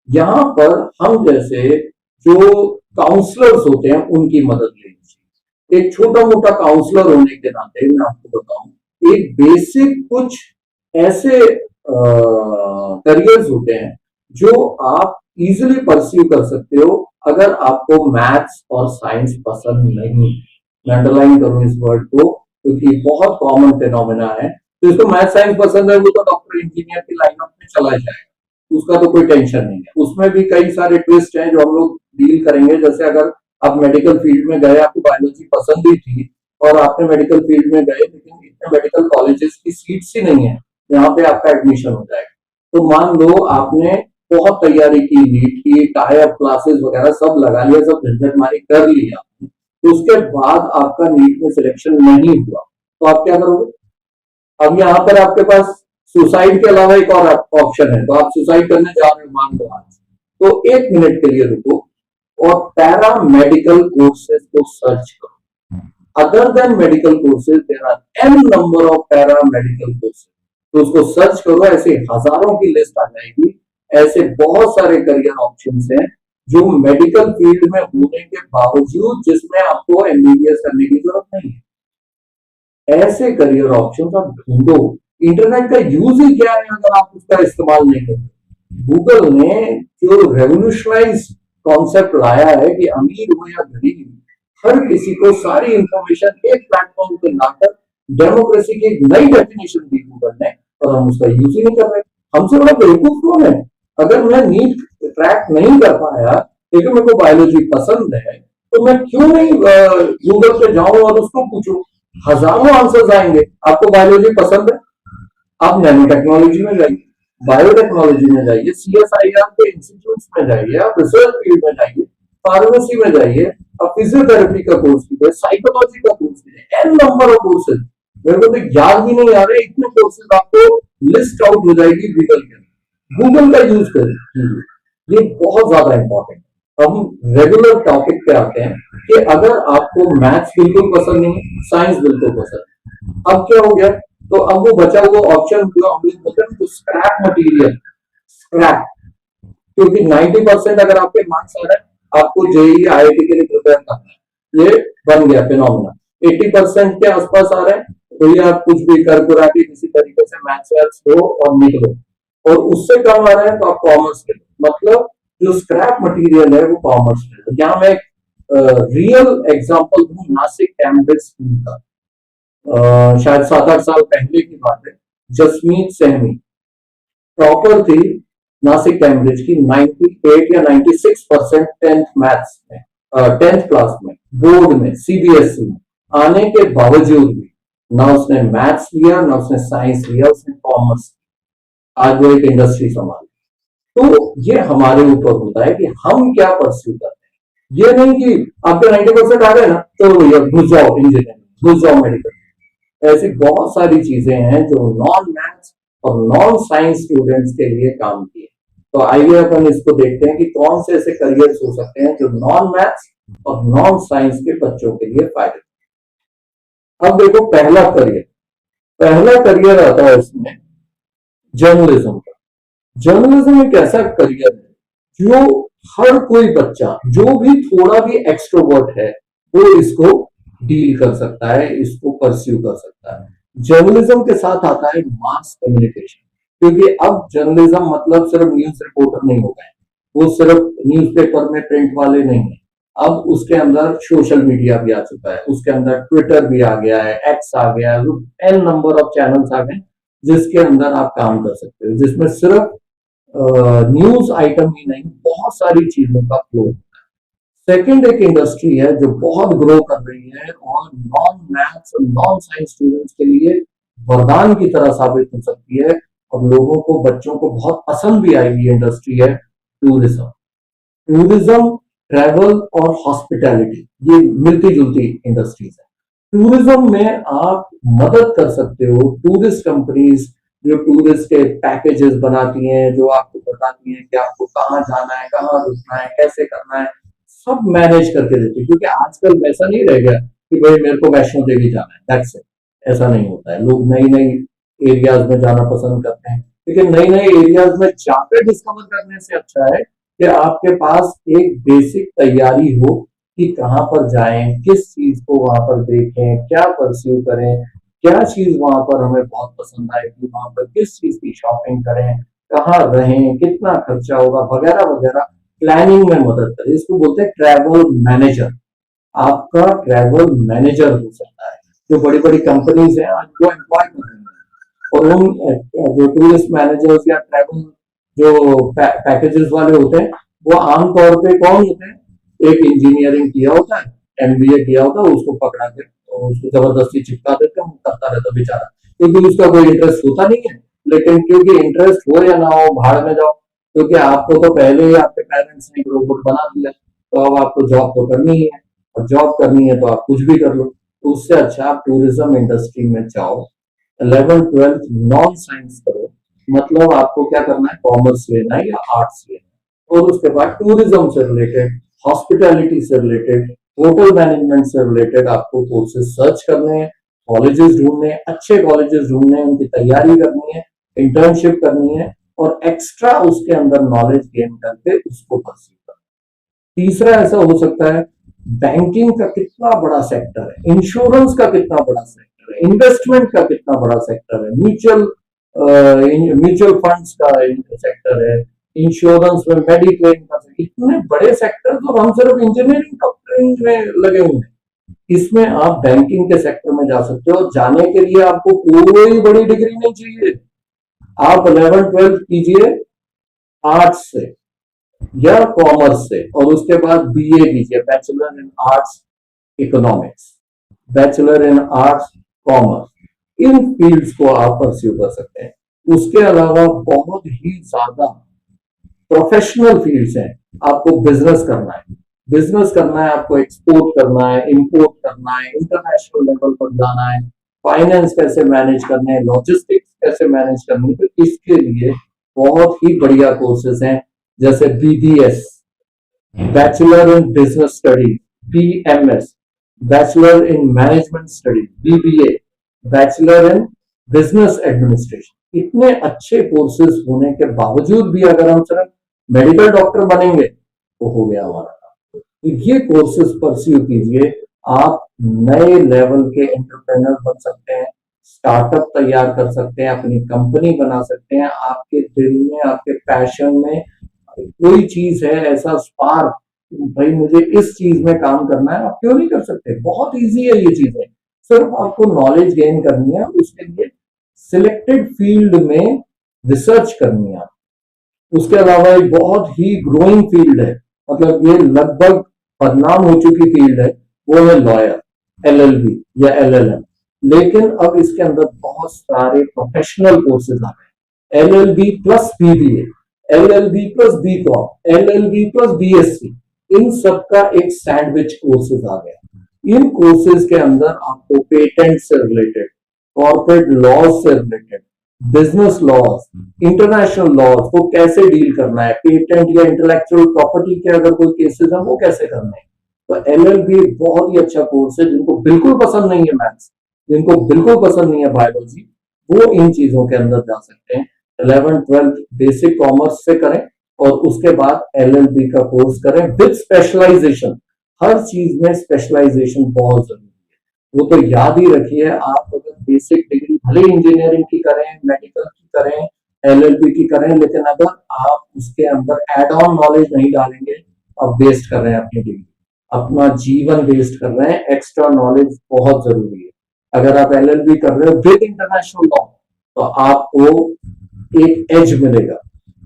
यहाँ पर हम जैसे जो काउंसलर्स होते हैं उनकी मदद लेनी चाहिए। एक छोटा मोटा काउंसलर होने के नाते मैं आपको बताऊं, एक बेसिक कुछ ऐसे करियर्स होते हैं जो आप इजिली परस्यू कर सकते हो अगर आपको मैथ्स और साइंस पसंद नहीं। मैं अंडरलाइन करूं इस वर्ड को क्योंकि बहुत कॉमन फिनोमेना है। तो इसको मैथ साइंस पसंद है वो तो डॉक्टर इंजीनियर की लाइनअप में चला जाएगा, उसका तो कोई टेंशन नहीं है। उसमें भी कई सारे ट्विस्ट हैं जो हम लोग डील करेंगे। जैसे अगर आप मेडिकल फील्ड में गए, आपको बायोलॉजी पसंद ही थी और आपने मेडिकल फील्ड में गए, लेकिन इतने मेडिकल कॉलेजेस की सीट्स ही नहीं है यहाँ पे आपका एडमिशन हो जाएगा। तो मान लो आपने बहुत तैयारी की, नीट की, टाई अप क्लासेस वगैरह सब लगा लिया, सब झंझट मारी कर लिया, तो उसके बाद आपका नीट में सिलेक्शन नहीं हुआ, तो आप क्या करोगे? अब यहाँ पर आपके पास सुसाइड के अलावा एक और ऑप्शन है, तो आप सुसाइड करने जा रहे हो मान लो आज, तो 1 मिनट के लिए रुको और पैरा मेडिकल कोर्सेज को सर्च करो। Other than medical courses there are n number of paramedical courses, तो उसको सर्च करो, ऐसे हजारों की लिस्ट आ जाएगी। ऐसे बहुत सारे करियर ऑप्शंस हैं जो मेडिकल फील्ड में होने के बावजूद जिसमें आपको एमबीबीएस करने की जरूरत नहीं है। ऐसे करियर ऑप्शंस आप ढूंढो। इंटरनेट का यूज ही क्या है अगर आप उसका इस्तेमाल नहीं करते। गूगल ने जो रेवोल्यूशनाइज कॉन्सेप्ट लाया है कि अमीर हो या गरीब, हर किसी को सारी इंफॉर्मेशन एक प्लेटफॉर्म पे लाकर डेमोक्रेसी की एक नई डेफिनेशन दी गूगल ने, और हम उसका यूज ही नहीं कर रहे। हमसे बड़ा बेवकूफ कौन है? अगर मैं नीट क्रैक नहीं कर पाया लेकिन मेरे को बायोलॉजी पसंद है, तो मैं क्यों नहीं गूगल पे जाऊं और उसको पूछूं? हजारों आंसर्स आएंगे। आपको बायोलॉजी पसंद है, आप नैनो टेक्नोलॉजी में जाइए, बायोटेक्नोलॉजी में जाइए, सीएसआईआर के इंस्टीट्यूट में जाइए, आप रिसर्च फील्ड में जाइए, फार्मेसी में जाइए, आप फिजियोथेरेपी का कोर्स कीजिए, साइकोलॉजी का कोर्स कीजिए, एन नंबर ऑफ कोर्सेज। मेरे को तो याद भी नहीं आ रहे, इतने कोर्सेज आपको लिस्ट आउट हो जाएगी गूगल के। गूगल का यूज करिए, ये बहुत ज्यादा इंपॉर्टेंट है। हम रेगुलर टॉपिक पे आते हैं कि अगर आपको मैथ्स बिल्कुल पसंद नहीं, साइंस बिल्कुल पसंद नहीं, अब क्या हो गया? तो अब वो बचा हुआ ऑप्शन जो हम लोग बोलते हैं तो स्क्रैप मटेरियल, स्क्रैप। क्योंकि 90% अगर आपके मार्क्स आ रहे हैं, आपको जेईई आईआईटी के लिए प्रिपेयर करना है, ये बन गया फिनोमेना। 80% के आसपास आ रहे हैं, तो ये आप कुछ भी कर कुरा के किसी तरीके से मैथ्स वैथ्स हो और निकलो। और उससे कम आ रहे हैं तो आप कॉमर्स ले लो। मतलब जो स्क्रैप मटेरियल है वो कॉमर्स ले लो। यहाँ मैं रियल एग्जाम्पल दूं नासिक कैम्ब्रिज स्कूल का। शायद 7-8 साल पहले की बात है। जसमीत सहमी टॉपर थी नासिक कैम्ब्रिज की, 98 या 96% टेंथ मैथ्स में, 10th क्लास में, बोर्ड में, सीबीएसई में आने के बावजूद भी ना उसने मैथ्स लिया ना उसने साइंस लिया, उसने कॉमर्स। आज वो एक इंडस्ट्री संभाली। तो ये हमारे ऊपर होता है कि हम क्या परस्यू करते हैं। ये नहीं कि आपके 90% आ गए ना, तो भैया घुस जाओ इंजीनियरिंग, घुस जाओ मेडिकल। ऐसी बहुत सारी चीजें हैं जो नॉन मैथ्स और नॉन साइंस स्टूडेंट्स के लिए काम की है। तो आइए अपन इसको देखते हैं कि कौन से ऐसे करियर्स हो सकते हैं जो नॉन मैथ्स और नॉन साइंस के बच्चों के लिए फायदे। अब देखो पहला करियर आता है इसमें जर्नलिज्म का। जर्नलिज्म एक ऐसा करियर है जो हर कोई बच्चा जो भी थोड़ा भी एक्सट्रोवर्ट है वो इसको डील कर सकता है, इसको परस्यू कर सकता है। जर्नलिज्म के साथ आता है मास कम्युनिकेशन, क्योंकि अब जर्नलिज्म मतलब सिर्फ न्यूज रिपोर्टर नहीं हो गए, वो सिर्फ न्यूज़पेपर में प्रिंट वाले नहीं है। अब उसके अंदर सोशल मीडिया भी आ चुका है, उसके अंदर ट्विटर भी आ गया है, एक्स आ गया है, एन नंबर ऑफ चैनल्स आ गए जिसके अंदर आप काम कर सकते हो, जिसमें सिर्फ न्यूज आइटम ही नहीं, बहुत सारी चीजों का फ्लो होता है। सेकंड एक इंडस्ट्री है जो बहुत ग्रो कर रही है और नॉन मैथ्स और नॉन साइंस स्टूडेंट्स के लिए वरदान की तरह साबित हो सकती है और लोगों को, बच्चों को बहुत पसंद भी आएगी। इंडस्ट्री है टूरिज्म। टूरिज्म, ट्रैवल और हॉस्पिटैलिटी, ये मिलती जुलती इंडस्ट्रीज है। टूरिज्म में आप मदद कर सकते हो टूरिस्ट कंपनीज जो टूरिस्ट के पैकेजेस बनाती हैं, जो आपको बताती हैं कि आपको कहाँ जाना है, कहाँ रुकना है, कैसे करना है, सब मैनेज करके देती है। क्योंकि आजकल वैसा नहीं रह गया कि भाई मेरे को वैष्णो देवी जाना है, दैट्स इट। ऐसा नहीं होता है। लोग नई नई एरियाज में जाना पसंद करते हैं, लेकिन नई नई एरियाज में जाकर डिस्कवर करने से अच्छा है कि आपके पास एक बेसिक तैयारी हो कि कहाँ पर जाएं, किस चीज को वहां पर देखें, क्या परस्यू करें, क्या चीज वहां पर हमें बहुत पसंद आएगी, वहां पर किस चीज की शॉपिंग करें, कहाँ रहें, कितना खर्चा होगा, वगैरह वगैरह प्लानिंग में मदद करे। इसको बोलते हैं ट्रैवल मैनेजर। आपका ट्रैवल मैनेजर हो सकता है। जो बड़ी बड़ी कंपनीज हैं आज वो एम्प्लॉय कर रहे हैं, और उन जो टूरिस्ट मैनेजर्स या ट्रैवल जो पैकेजेस वाले होते हैं वो आमतौर पे कौन होते हैं, एक इंजीनियरिंग किया होता है, एमबीए किया होता है, उसको पकड़ा के और उसको जबरदस्ती चिपका देते हैं, करता रहता बेचारा, क्योंकि उसका कोई इंटरेस्ट होता नहीं है। लेकिन क्योंकि इंटरेस्ट हो या ना हो, भाड़ में जाओ, क्योंकि आपको तो पहले ही आपके पेरेंट्स ने रोबोट बना दिया, तो अब आपको जॉब तो करनी ही है, और जॉब करनी है तो आप कुछ भी कर लो। तो उससे अच्छा आप टूरिज्म इंडस्ट्री में जाओ, 11th 12th नॉन साइंस करो। मतलब आपको क्या करना है, कॉमर्स लेना है या आर्ट्स लेना है, और उसके बाद टूरिज्म से रिलेटेड, हॉस्पिटैलिटी से रिलेटेड, होटल मैनेजमेंट से रिलेटेड आपको कोर्सेज सर्च करने हैं, कॉलेजेस ढूंढने हैं, अच्छे कॉलेजेस ढूंढने हैं, उनकी तैयारी करनी है, इंटर्नशिप करनी है, और एक्स्ट्रा उसके अंदर नॉलेज गेन करके उसको परस्यू करना। तीसरा ऐसा हो सकता है, बैंकिंग का कितना बड़ा सेक्टर है, इंश्योरेंस का कितना बड़ा सेक्टर है, इन्वेस्टमेंट का कितना बड़ा सेक्टर है, म्यूचुअल फंड्स का सेक्टर है, इंश्योरेंस में मेडिक्लेम का, इतने बड़े सेक्टर, तो हम सिर्फ इंजीनियरिंग डॉक्टरिंग में लगे हुए हैं। इसमें आप बैंकिंग के सेक्टर में जा सकते हो। जाने के लिए आपको कोई बड़ी डिग्री नहीं चाहिए। आप 11th 12th कीजिए आर्ट्स से या कॉमर्स से, और उसके बाद बीए कीजिए, bachelor in arts economics, bachelor in arts commerce. In fields को आप परस्यू कर सकते हैं। उसके अलावा बहुत ही ज्यादा प्रोफेशनल फील्ड्स हैं। आपको बिजनेस करना है, आपको एक्सपोर्ट करना है, इंपोर्ट करना है, इंटरनेशनल लेवल पर जाना है, फाइनेंस कैसे मैनेज करने हैं, लॉजिस्टिक्स कैसे मैनेज करनी है, तो इसके लिए बहुत ही बढ़िया कोर्सेज हैं, जैसे BBS, bachelor in business study, BMS, bachelor in management study, BBA, bachelor in business administration. इतने अच्छे कोर्सेज होने के बावजूद भी अगर हम सिर्फ मेडिकल डॉक्टर बनेंगे तो हो गया हमारा काम। तो ये कोर्सेज परस्यू कीजिए, आप नए लेवल के एंटरप्रेन्योर बन सकते हैं, स्टार्टअप तैयार कर सकते हैं, अपनी कंपनी बना सकते हैं। आपके दिल में, आपके पैशन में कोई चीज है ऐसा स्पार्क, भाई मुझे इस चीज में काम करना है, आप क्यों नहीं कर सकते। बहुत इजी है ये चीजें, सिर्फ आपको नॉलेज गेन करनी है, उसके लिए सिलेक्टेड फील्ड में रिसर्च करनी है। उसके अलावा एक बहुत ही ग्रोइंग फील्ड है, मतलब ये लगभग बदनाम हो चुकी फील्ड है, वो है लॉयर, एलएलबी या एलएलएम। लेकिन अब इसके अंदर बहुत सारे प्रोफेशनल कोर्सेज आ गए, LLB plus BBA, LLB plus BCom, LLB plus BSc, इन सब का एक सैंडविच कोर्सेज आ गया। इन कोर्सेज के अंदर आपको पेटेंट से रिलेटेड, कॉर्पोरेट लॉज से related, business laws, international laws को कैसे डील करना है, पेटेंट या इंटेलेक्चुअल प्रॉपर्टी के अगर कोई केसेस है वो कैसे करना है। तो एलएलबी बहुत ही अच्छा कोर्स है। जिनको बिल्कुल पसंद नहीं है मैथ्स, जिनको बिल्कुल पसंद नहीं है बायोलॉजी, वो इन चीजों के अंदर जा सकते हैं। 11th-12th बेसिक कॉमर्स से करें और उसके बाद एलएलबी का कोर्स करें विद स्पेशलाइजेशन। हर चीज में स्पेशलाइजेशन बहुत जरूरी है। वो तो याद ही रखिए, आप अगर बेसिक डिग्री भले इंजीनियरिंग की करें, मेडिकल की करें, एलएलबी की करें, लेकिन अगर आप उसके अंदर एड ऑन नॉलेज नहीं डालेंगे, आप वेस्ट कर रहे हैं अपनी डिग्री, अपना जीवन वेस्ट कर रहे हैं। एक्स्ट्रा नॉलेज बहुत जरूरी है। अगर आप एलएलबी कर रहे हो विद इंटरनेशनल लॉ तो आपको एक एज मिलेगा।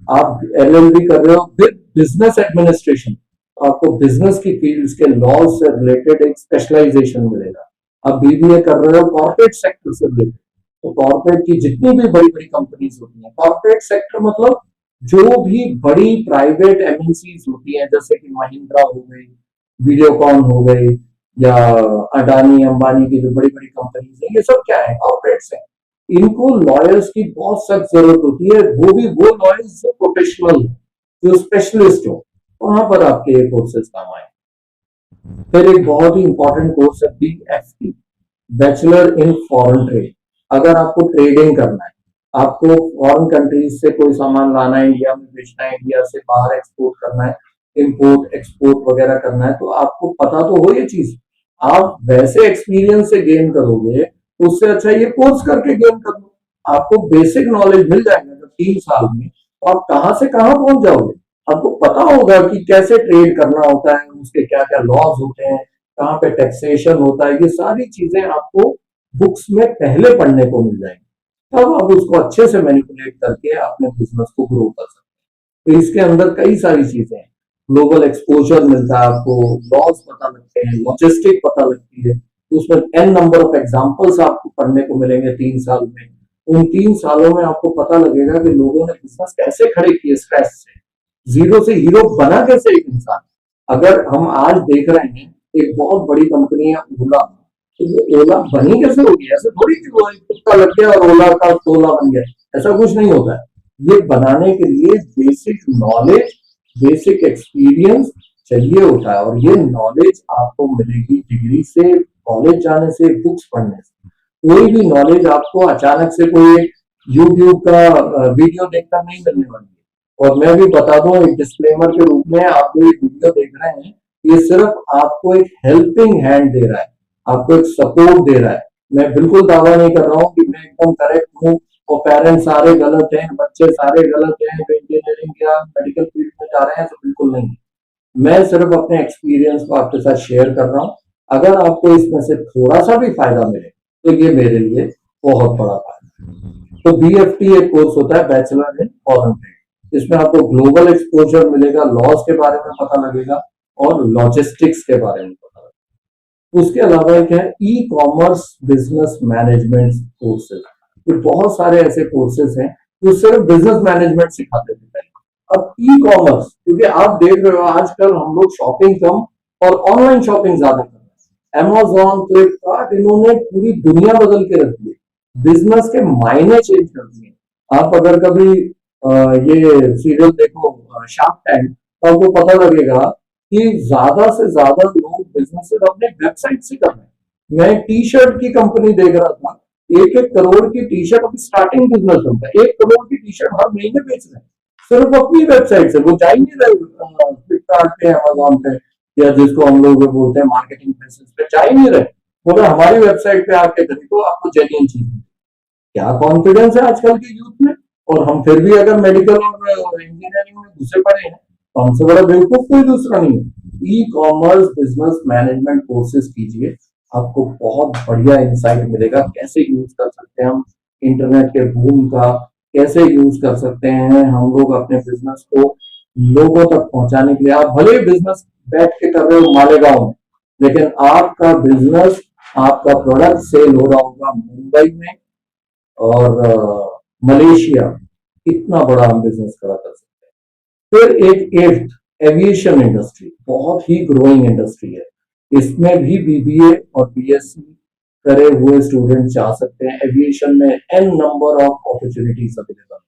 आप एलएलबी कर रहे हो विद बिजनेस एडमिनिस्ट्रेशन तो आपको बिजनेस की फील्ड्स के लॉ से रिलेटेड एक स्पेशलाइजेशन मिलेगा। आप बीबीए कर रहे हो कॉर्पोरेट सेक्टर से रिलेटेड तो कॉर्पोरेट की जितनी भी बड़ी बड़ी कंपनीज होती हैं, कॉर्पोरेट सेक्टर मतलब जो भी बड़ी प्राइवेट एमएनसीज होती हैं, जैसे कि महिंद्रा हो गई, वीडियोकॉन हो गई, या अडानी अंबानी की जो बड़ी बड़ी कंपनीज है, ये सब क्या है, कॉर्पोरेट्स है। इनको लॉयर्स की बहुत सख्त जरूरत होती है, वो भी वो लॉयर्स जो प्रोफेशनल, जो स्पेशलिस्ट हो, वहां पर आपके ये कोर्सेज काम आए। फिर एक बहुत ही इंपॉर्टेंट कोर्स है BFT, bachelor in foreign trade. अगर आपको ट्रेडिंग करना है, आपको फॉरेन कंट्रीज से कोई सामान लाना है, इंडिया में बेचना है, इंडिया से बाहर एक्सपोर्ट करना है, इंपोर्ट एक्सपोर्ट वगैरह करना है, तो आपको पता तो हो ये चीज। आप वैसे एक्सपीरियंस से गेन करोगे, उससे अच्छा ये कोर्स करके गेन कर लो। आपको बेसिक नॉलेज मिल जाएगा जब 3 साल में, तो आप कहां से कहां पहुंच जाओगे। आपको पता होगा कि कैसे ट्रेड करना होता है, उसके क्या क्या लॉज होते हैं, कहाँ पे टैक्सेशन होता है, ये सारी चीजें आपको बुक्स में पहले पढ़ने को मिल जाएंगी। तब आप उसको अच्छे से मैनिपुलेट करके अपने बिजनेस को ग्रो कर सकते हैं। तो इसके अंदर कई सारी चीजें हैं। ग्लोबल एक्सपोजर मिलता है आपको, लॉज पता लगते हैं, लॉजिस्टिक पता लगती है, तो उसमें एन नंबर ऑफ एग्जाम्पल्स आपको पढ़ने को मिलेंगे 3 साल में। उन 3 सालों में आपको पता लगेगा कि लोगों ने बिजनेस कैसे खड़े किए स्क्रैच से, जीरो से हीरो बना कैसे एक इंसान। अगर हम आज देख रहे हैं एक बहुत बड़ी कंपनी है ओला, तो वो ओला बनी कैसे होगी, ऐसे थोड़ी कि वो कुत्ता लग गया और ओला का तोला बन गया, ऐसा कुछ नहीं होता है। ये बनाने के लिए बेसिक नॉलेज, बेसिक एक्सपीरियंस चाहिए होता है, और ये नॉलेज आपको मिलेगी डिग्री से, कॉलेज जाने से, बुक्स पढ़ने से। कोई भी नॉलेज आपको अचानक से कोई यूट्यूब का वीडियो देखकर नहीं मिलने वाली है। और मैं भी बता दूं एक डिस्क्लेमर के रूप में, आप जो ये वीडियो देख रहे हैं, ये सिर्फ आपको एक हेल्पिंग हैंड दे रहा है, आपको एक सपोर्ट दे रहा है। मैं बिल्कुल दावा नहीं कर रहा हूँ कि मैं एकदम करेक्ट हूँ और पेरेंट्स सारे गलत हैं, बच्चे सारे गलत हैं, वे इंजीनियरिंग या मेडिकल फील्ड में जा रहे हैं, तो बिल्कुल नहीं। मैं सिर्फ अपने एक्सपीरियंस को आपके साथ शेयर कर रहा हूँ। अगर आपको इसमें से थोड़ा सा भी फायदा मिले तो ये मेरे लिए बहुत बड़ा फायदा है। तो बीएफटी एक कोर्स होता है, बैचलर इन फॉरेन ट्रेड। इसमें आपको ग्लोबल एक्सपोजर मिलेगा, लॉज के बारे में पता लगेगा और लॉजिस्टिक्स के बारे में पता लगेगा। उसके अलावा क्या है, e commerce business management courses. ये बहुत सारे ऐसे कोर्सेज हैं जो सिर्फ बिजनेस मैनेजमेंट सिखाते थे पहले। अब ई कॉमर्स, क्योंकि आप देख रहे हो आजकल हम लोग शॉपिंग कम और ऑनलाइन शॉपिंग ज्यादा कर रहे हैं। अमेजोन, फ्लिपकार्ट, इन्होंने पूरी दुनिया बदल के रखी है, बिजनेस के मायने चेंज कर दिए। आप अगर कभी ये सीरियल देखो शार्क टैंक, तो आपको पता लगेगा कि ज्यादा से ज्यादा लोग बिजनेस अपने वेबसाइट से कर रहे हैं। मैं टी शर्ट की कंपनी देख रहा था, 1-1 करोड़ की टी शर्ट अभी स्टार्टिंग बिजनेस होता है, 1 करोड़ की टी शर्ट हर महीने बेच रहे हैं सिर्फ अपनी वेबसाइट से। वो जा ही नहीं रहे फ्लिपकार्ट पे, अमेजोन पे, या जिसको हम लोग बोलते हैं मार्केटिंग प्लेसेस पे, जा ही नहीं रहे। बोले हमारी वेबसाइट पे आके खरीदो, आपको जेन्युइन चीज। क्या कॉन्फिडेंस है आजकल के यूथ में। और हम फिर भी अगर मेडिकल और इंजीनियरिंग में घुसे पड़े हैं, तो हमसे बड़ा बेवकूफ कोई दूसरा नहीं है। E commerce business management courses कीजिए, आपको बहुत बढ़िया इंसाइट मिलेगा कैसे यूज कर सकते हैं हम इंटरनेट के बूम का, कैसे यूज कर सकते हैं हम लोग अपने बिजनेस को लोगों तक पहुंचाने के लिए। आप भले बिजनेस बैठ के कर रहे हो मालेगांव में, लेकिन आपका बिजनेस, आपका प्रोडक्ट सेल हो रहा होगा मुंबई में और मलेशिया। इतना बड़ा हम बिजनेस करा कर सकते हैं। फिर एक एट्थ, एविएशन इंडस्ट्री, बहुत ही ग्रोइंग इंडस्ट्री है। इसमें भी बीबीए और बीएससी करे हुए स्टूडेंट जा सकते हैं। एविएशन में n number of opportunities available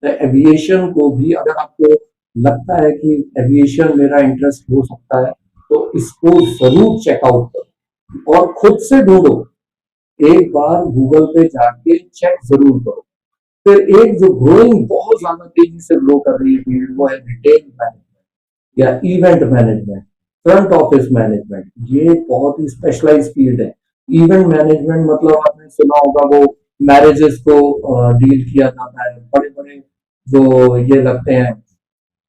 है। एविएशन को भी अगर आपको लगता है कि एविएशन मेरा इंटरेस्ट हो सकता है, तो इसको जरूर चेकआउट करो और खुद से ढूंढो। एक बार गूगल पे जाके चेक जरूर करो। फिर एक जो ग्रोइंग बहुत ज्यादा तेजी से ग्रो कर रही है फील्ड, वो है रिटेल मैनेजमेंट या event management, front office management. ये बहुत ही स्पेशलाइज फील्ड है। इवेंट मैनेजमेंट मतलब आपने सुना होगा, वो मैरिजेस को डील किया जाता है, बड़े बड़े जो ये लगते हैं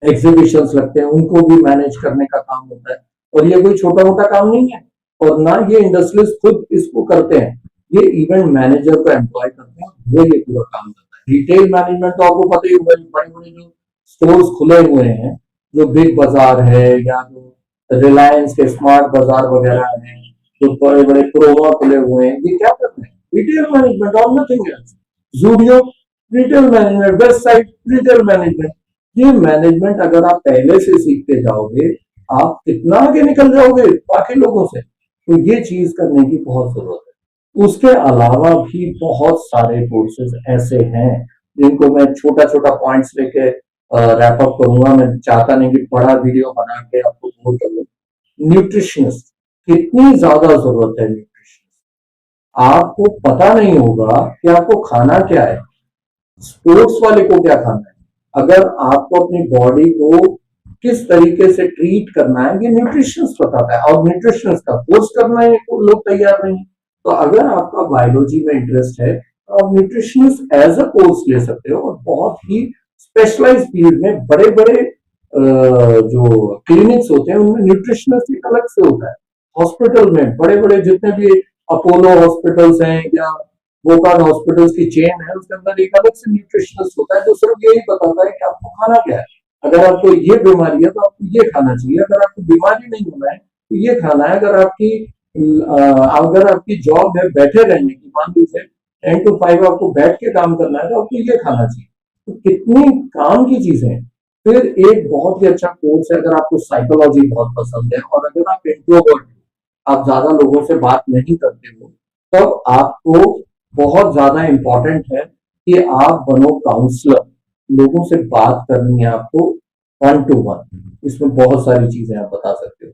एग्जीबिशंस लगते हैं, उनको भी मैनेज करने का काम होता है। और ये कोई छोटा मोटा काम नहीं है, और ना ये इंडस्ट्रियलिस्ट खुद इसको करते हैं, ये इवेंट मैनेजर को एम्प्लॉय करते हैं, वो ये पूरा काम करता है। रिटेल मैनेजमेंट तो आपको पता ही होगा, बड़े बड़े जो स्टोर्स खुले हुए हैं, जो बिग बाजार है या जो रिलायंस के स्मार्ट बाजार वगैरह हैं, जो बड़े बड़े क्रोमा खुले हुए हैं, ये क्या करते हैं? रिटेल मैनेजमेंट और nothing else. Zudio retail management, west side retail management. ये मैनेजमेंट अगर आप पहले से सीखते जाओगे, आप कितना आगे निकल जाओगे बाकी लोगों से। तो ये चीज करने की बहुत जरूरत है। उसके अलावा भी बहुत सारे कोर्सेज ऐसे हैं जिनको मैं छोटा छोटा पॉइंट्स लेके रैप अप करूंगा। मैं चाहता नहीं कि बड़ा वीडियो बना के आपको बोर कर लूं। न्यूट्रिशनिस्ट, कितनी ज्यादा जरूरत है न्यूट्रिशनिस्ट। आपको पता नहीं होगा कि आपको खाना क्या है, स्पोर्ट्स वाले को क्या खाना है, अगर आपको अपनी बॉडी को किस तरीके से ट्रीट करना है, ये न्यूट्रिशनिस्ट बताता है। और न्यूट्रिशनिस्ट का कोर्स करना है तो लोग तैयार नहीं। तो अगर आपका बायोलॉजी में इंटरेस्ट है, तो आप न्यूट्रिशनिस्ट एज अ कोर्स ले सकते हो। और बहुत ही स्पेशलाइज फील्ड में बड़े बड़े जो क्लिनिक्स होते हैं, उनमें न्यूट्रिशनिस्ट एक अलग से होता है। हॉस्पिटल में बड़े बड़े जितने भी अपोलो हॉस्पिटल्स हैं या वोकार्ड हॉस्पिटल्स की चेन है, उसके अंदर एक अलग से न्यूट्रिशनिस्ट होता है जो सिर्फ यही बताता है कि आपको खाना क्या है। अगर आपको ये बीमारी है तो आपको ये खाना चाहिए, अगर आपको बीमारी नहीं होना है तो ये खाना है। अगर आपकी जॉब है बैठे रहने की, मान लीजिए 10 to 5 आपको बैठ के काम करना है, तो आपको ये खाना चाहिए। तो कितनी काम की चीजें हैं। फिर एक बहुत ही अच्छा कोर्स है, अगर आपको साइकोलॉजी बहुत पसंद है और अगर आप इंट्रोवर्ट, आप ज्यादा लोगों से बात नहीं करते हो, तब आपको बहुत ज्यादा इंपॉर्टेंट है कि आप बनो काउंसलर। लोगों से बात करनी है आपको 1 to 1। इसमें बहुत सारी चीजें आप बता सकते हो।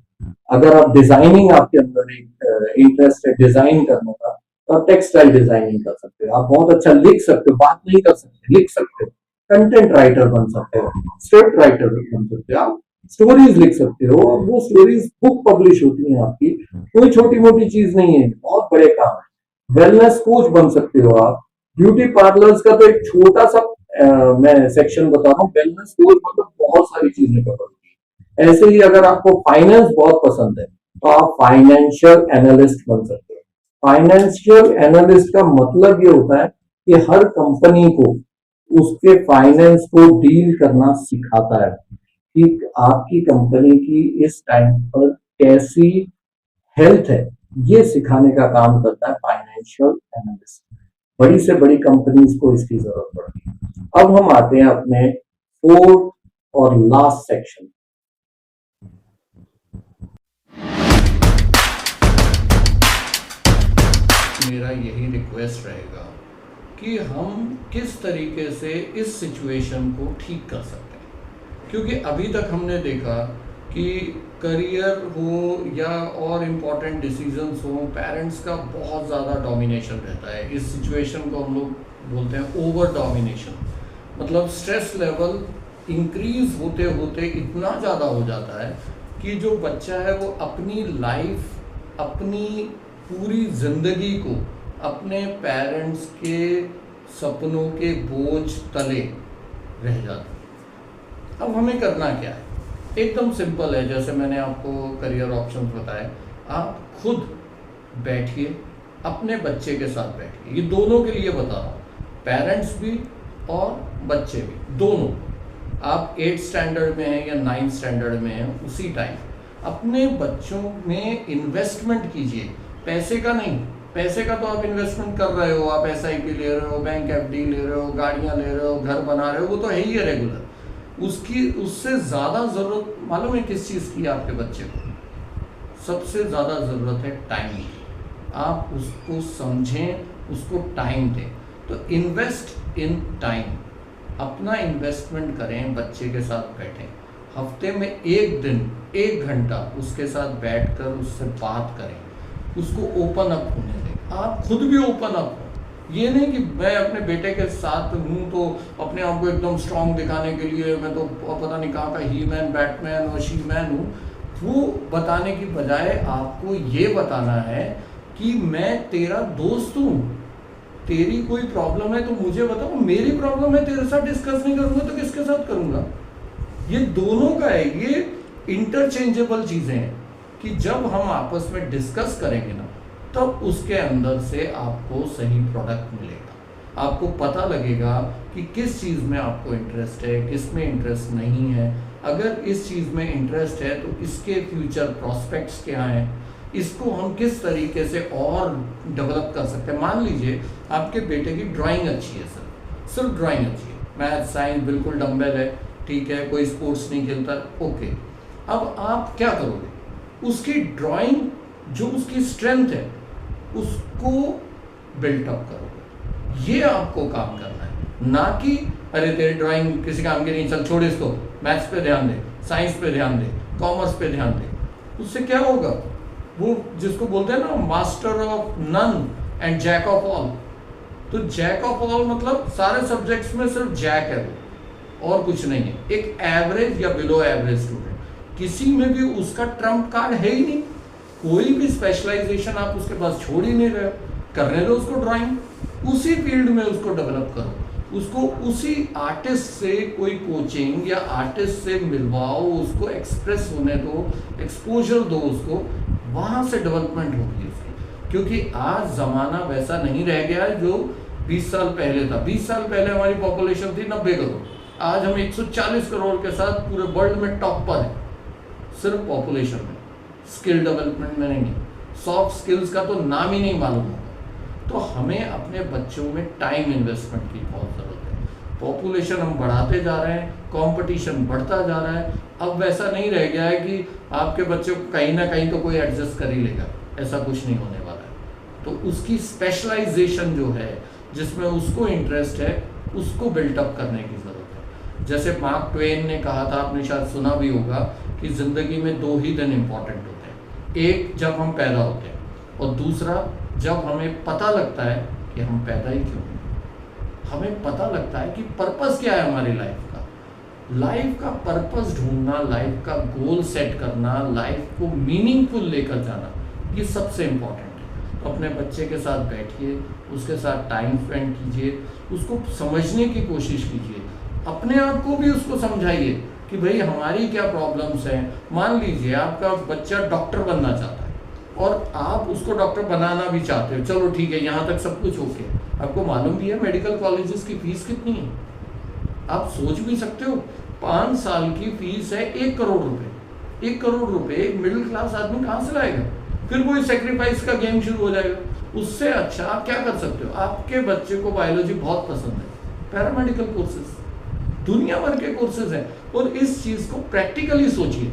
अगर आप डिजाइनिंग, आपके अंदर एक इंटरेस्ट है डिजाइन करने का, तो आप टेक्सटाइल डिजाइनिंग कर सकते हो। आप बहुत अच्छा लिख सकते हो, बात नहीं कर सकते, लिख सकते हो। कंटेंट राइटर बन सकते हो, स्क्रिप्ट राइटर बन सकते हो, आप स्टोरीज लिख सकते हो। और वो स्टोरीज बुक पब्लिश होती हैं आपकी, कोई छोटी मोटी चीज नहीं है, बहुत बड़े काम है। वेलनेस कोच बन सकते हो आप। ब्यूटी पार्लर्स का तो एक छोटा सा मैं सेक्शन बता रहा हूँ। वेलनेस कोच मतलब बहुत सारी चीजें कवर होती है। ऐसे ही अगर आपको फाइनेंस बहुत पसंद है, तो आप फाइनेंशियल एनालिस्ट बन सकते हो। फाइनेंशियल एनालिस्ट का मतलब ये होता है कि हर कंपनी को उसके फाइनेंस को डील करना सिखाता है कि आपकी कंपनी की इस टाइम पर कैसी हेल्थ है, ये सिखाने का काम करता है फाइनेंशियल एनालिस्ट। बड़ी से बड़ी कंपनीज को इसकी जरूरत पड़ती है। अब हम आते हैं अपने फोर्थ और लास्ट सेक्शन। मेरा यही रिक्वेस्ट रहेगा कि हम किस तरीके से इस सिचुएशन को ठीक कर सकते हैं, क्योंकि अभी तक हमने देखा कि करियर हो या और इम्पोर्टेंट डिसीजंस हो, पेरेंट्स का बहुत ज़्यादा डोमिनेशन रहता है। इस सिचुएशन को हम लोग बोलते हैं ओवर डोमिनेशन। मतलब स्ट्रेस लेवल इंक्रीज होते होते इतना ज़्यादा हो जाता है कि जो बच्चा है वो अपनी लाइफ, अपनी पूरी ज़िंदगी को अपने पेरेंट्स के सपनों के बोझ तले रह जाता है। अब हमें करना क्या है? एकदम सिंपल है। जैसे मैंने आपको करियर ऑप्शन बताए, आप खुद बैठिए, अपने बच्चे के साथ बैठिए। ये दोनों के लिए बता रहा हूँ, पेरेंट्स भी और बच्चे भी, दोनों। आप 8th स्टैंडर्ड में हैं या 9th स्टैंडर्ड में हैं, उसी टाइम अपने बच्चों में इन्वेस्टमेंट कीजिए। पैसे का नहीं, पैसे का तो आप इन्वेस्टमेंट कर रहे हो, आप SIP ले रहे हो, बैंक FD ले रहे हो, गाड़ियाँ ले रहे हो, घर बना रहे हो, वो तो है ही है रेगुलर। उससे ज़्यादा ज़रूरत मालूम है किस चीज़ की आपके बच्चे को? सबसे ज़्यादा ज़रूरत है टाइम की। आप उसको समझें, उसको टाइम दें। तो इन्वेस्ट इन टाइम, अपना इन्वेस्टमेंट करें, बच्चे के साथ बैठें, हफ्ते में एक दिन 1 घंटा उसके साथ बैठकर उससे बात करें, उसको ओपन अप होने दें। आप खुद भी ओपन अप हो। ये नहीं कि मैं अपने बेटे के साथ हूँ तो अपने आप को एकदम स्ट्रांग दिखाने के लिए मैं तो पता नहीं कहाँ का ही मैन, बैटमैन और शी मैन हूँ। वो बताने की बजाय आपको ये बताना है कि मैं तेरा दोस्त हूँ, तेरी कोई प्रॉब्लम है तो मुझे बताओ, मेरी प्रॉब्लम है तेरे साथ डिस्कस नहीं करूँगा तो किसके साथ करूँगा। ये दोनों का है, ये इंटरचेंजेबल चीज़ें हैं कि जब हम आपस में डिस्कस करेंगे ना, तब उसके अंदर से आपको सही प्रोडक्ट मिलेगा। आपको पता लगेगा कि किस चीज़ में आपको इंटरेस्ट है, किस में इंटरेस्ट नहीं है। अगर इस चीज़ में इंटरेस्ट है तो इसके फ्यूचर प्रोस्पेक्ट्स क्या हैं, इसको हम किस तरीके से और डेवलप कर सकते हैं। मान लीजिए आपके बेटे की ड्राइंग अच्छी है, सर सिर्फ ड्राइंग अच्छी है, मैथ साइंस बिल्कुल डम्बेल है, ठीक है, कोई स्पोर्ट्स नहीं खेलता, ओके। अब आप क्या करोगे, उसकी ड्राइंग जो उसकी स्ट्रेंथ है उसको बिल्टअप करोगे। ये आपको काम करना है, ना कि अरे तेरी ड्राइंग किसी काम की नहीं, चल छोड़ इसको, मैथ्स पे ध्यान दे, साइंस पे ध्यान दे, कॉमर्स पे ध्यान दे। उससे क्या होगा, वो जिसको बोलते हैं ना master of none and jack of all. तो जैक ऑफ ऑल मतलब सारे सब्जेक्ट्स में सिर्फ जैक है वो, और कुछ नहीं है। एक एवरेज या बिलो एवरेज स्टूडेंट, किसी में भी उसका ट्रम्प कार्ड है ही नहीं, कोई भी स्पेशलाइजेशन आप उसके पास छोड़ ही नहीं रहे हो। करने दो उसको ड्राइंग, उसी फील्ड में उसको डेवलप करो, उसको उसी आर्टिस्ट से कोई कोचिंग या आर्टिस्ट से मिलवाओ, उसको एक्सप्रेस होने दो, एक्सपोजर दो उसको, वहाँ से डेवलपमेंट होगी उसकी। क्योंकि आज ज़माना वैसा नहीं रह गया है जो 20 साल पहले था। 20 साल पहले हमारी पॉपुलेशन थी 90 करोड़, आज हम 140 करोड़ के साथ पूरे वर्ल्ड में टॉप पर है, सिर्फ पॉपुलेशन में, स्किल डेवलपमेंट में नहीं। सॉफ्ट स्किल्स का तो नाम ही नहीं मालूम होगा। तो हमें अपने बच्चों में टाइम इन्वेस्टमेंट की बहुत ज़रूरत है। पॉपुलेशन हम बढ़ाते जा रहे हैं, कंपटीशन बढ़ता जा रहा है, अब वैसा नहीं रह गया है कि आपके बच्चे को कहीं ना कहीं तो कोई एडजस्ट कर ही लेगा, ऐसा कुछ नहीं होने वाला है। तो उसकी स्पेशलाइजेशन जो है, जिसमें उसको इंटरेस्ट है, उसको बिल्टअप करने की ज़रूरत है। जैसे मार्क ट्वेन ने कहा था, आपने शायद सुना भी होगा, कि ज़िंदगी में 2 ही दिन इम्पॉर्टेंट होते हैं, एक जब हम पैदा होते हैं और दूसरा जब हमें पता लगता है कि हम पैदा ही क्यों हैं। हमें पता लगता है कि पर्पस क्या है हमारी लाइफ का पर्पस ढूंढना, लाइफ का गोल सेट करना, लाइफ को मीनिंगफुल लेकर जाना, ये सबसे इम्पोर्टेंट है। तो अपने बच्चे के साथ बैठिए, उसके साथ टाइम स्पेंड कीजिए, उसको समझने की कोशिश कीजिए, अपने आप को भी उसको समझाइए कि भाई हमारी क्या प्रॉब्लम्स हैं। मान लीजिए आपका बच्चा डॉक्टर बनना चाहता है और आप उसको डॉक्टर बनाना भी चाहते हो, चलो ठीक है, यहाँ तक सब कुछ ओके। आपको मालूम भी है मेडिकल कॉलेजेस की फीस कितनी है, आप सोच भी सकते हो। 5 साल की फीस है 1 करोड़ रुपए। 1 करोड़ रुपए एक मिडिल क्लास आदमी कहाँ से लाएगा? फिर कोई सेक्रीफाइस का गेम शुरू हो जाएगा। उससे अच्छा आप क्या कर सकते हो, आपके बच्चे को बायोलॉजी बहुत पसंद है, पैरामेडिकल कोर्सेज, दुनिया भर के कोर्सेज हैं, और इस चीज़ को प्रैक्टिकली सोचिए।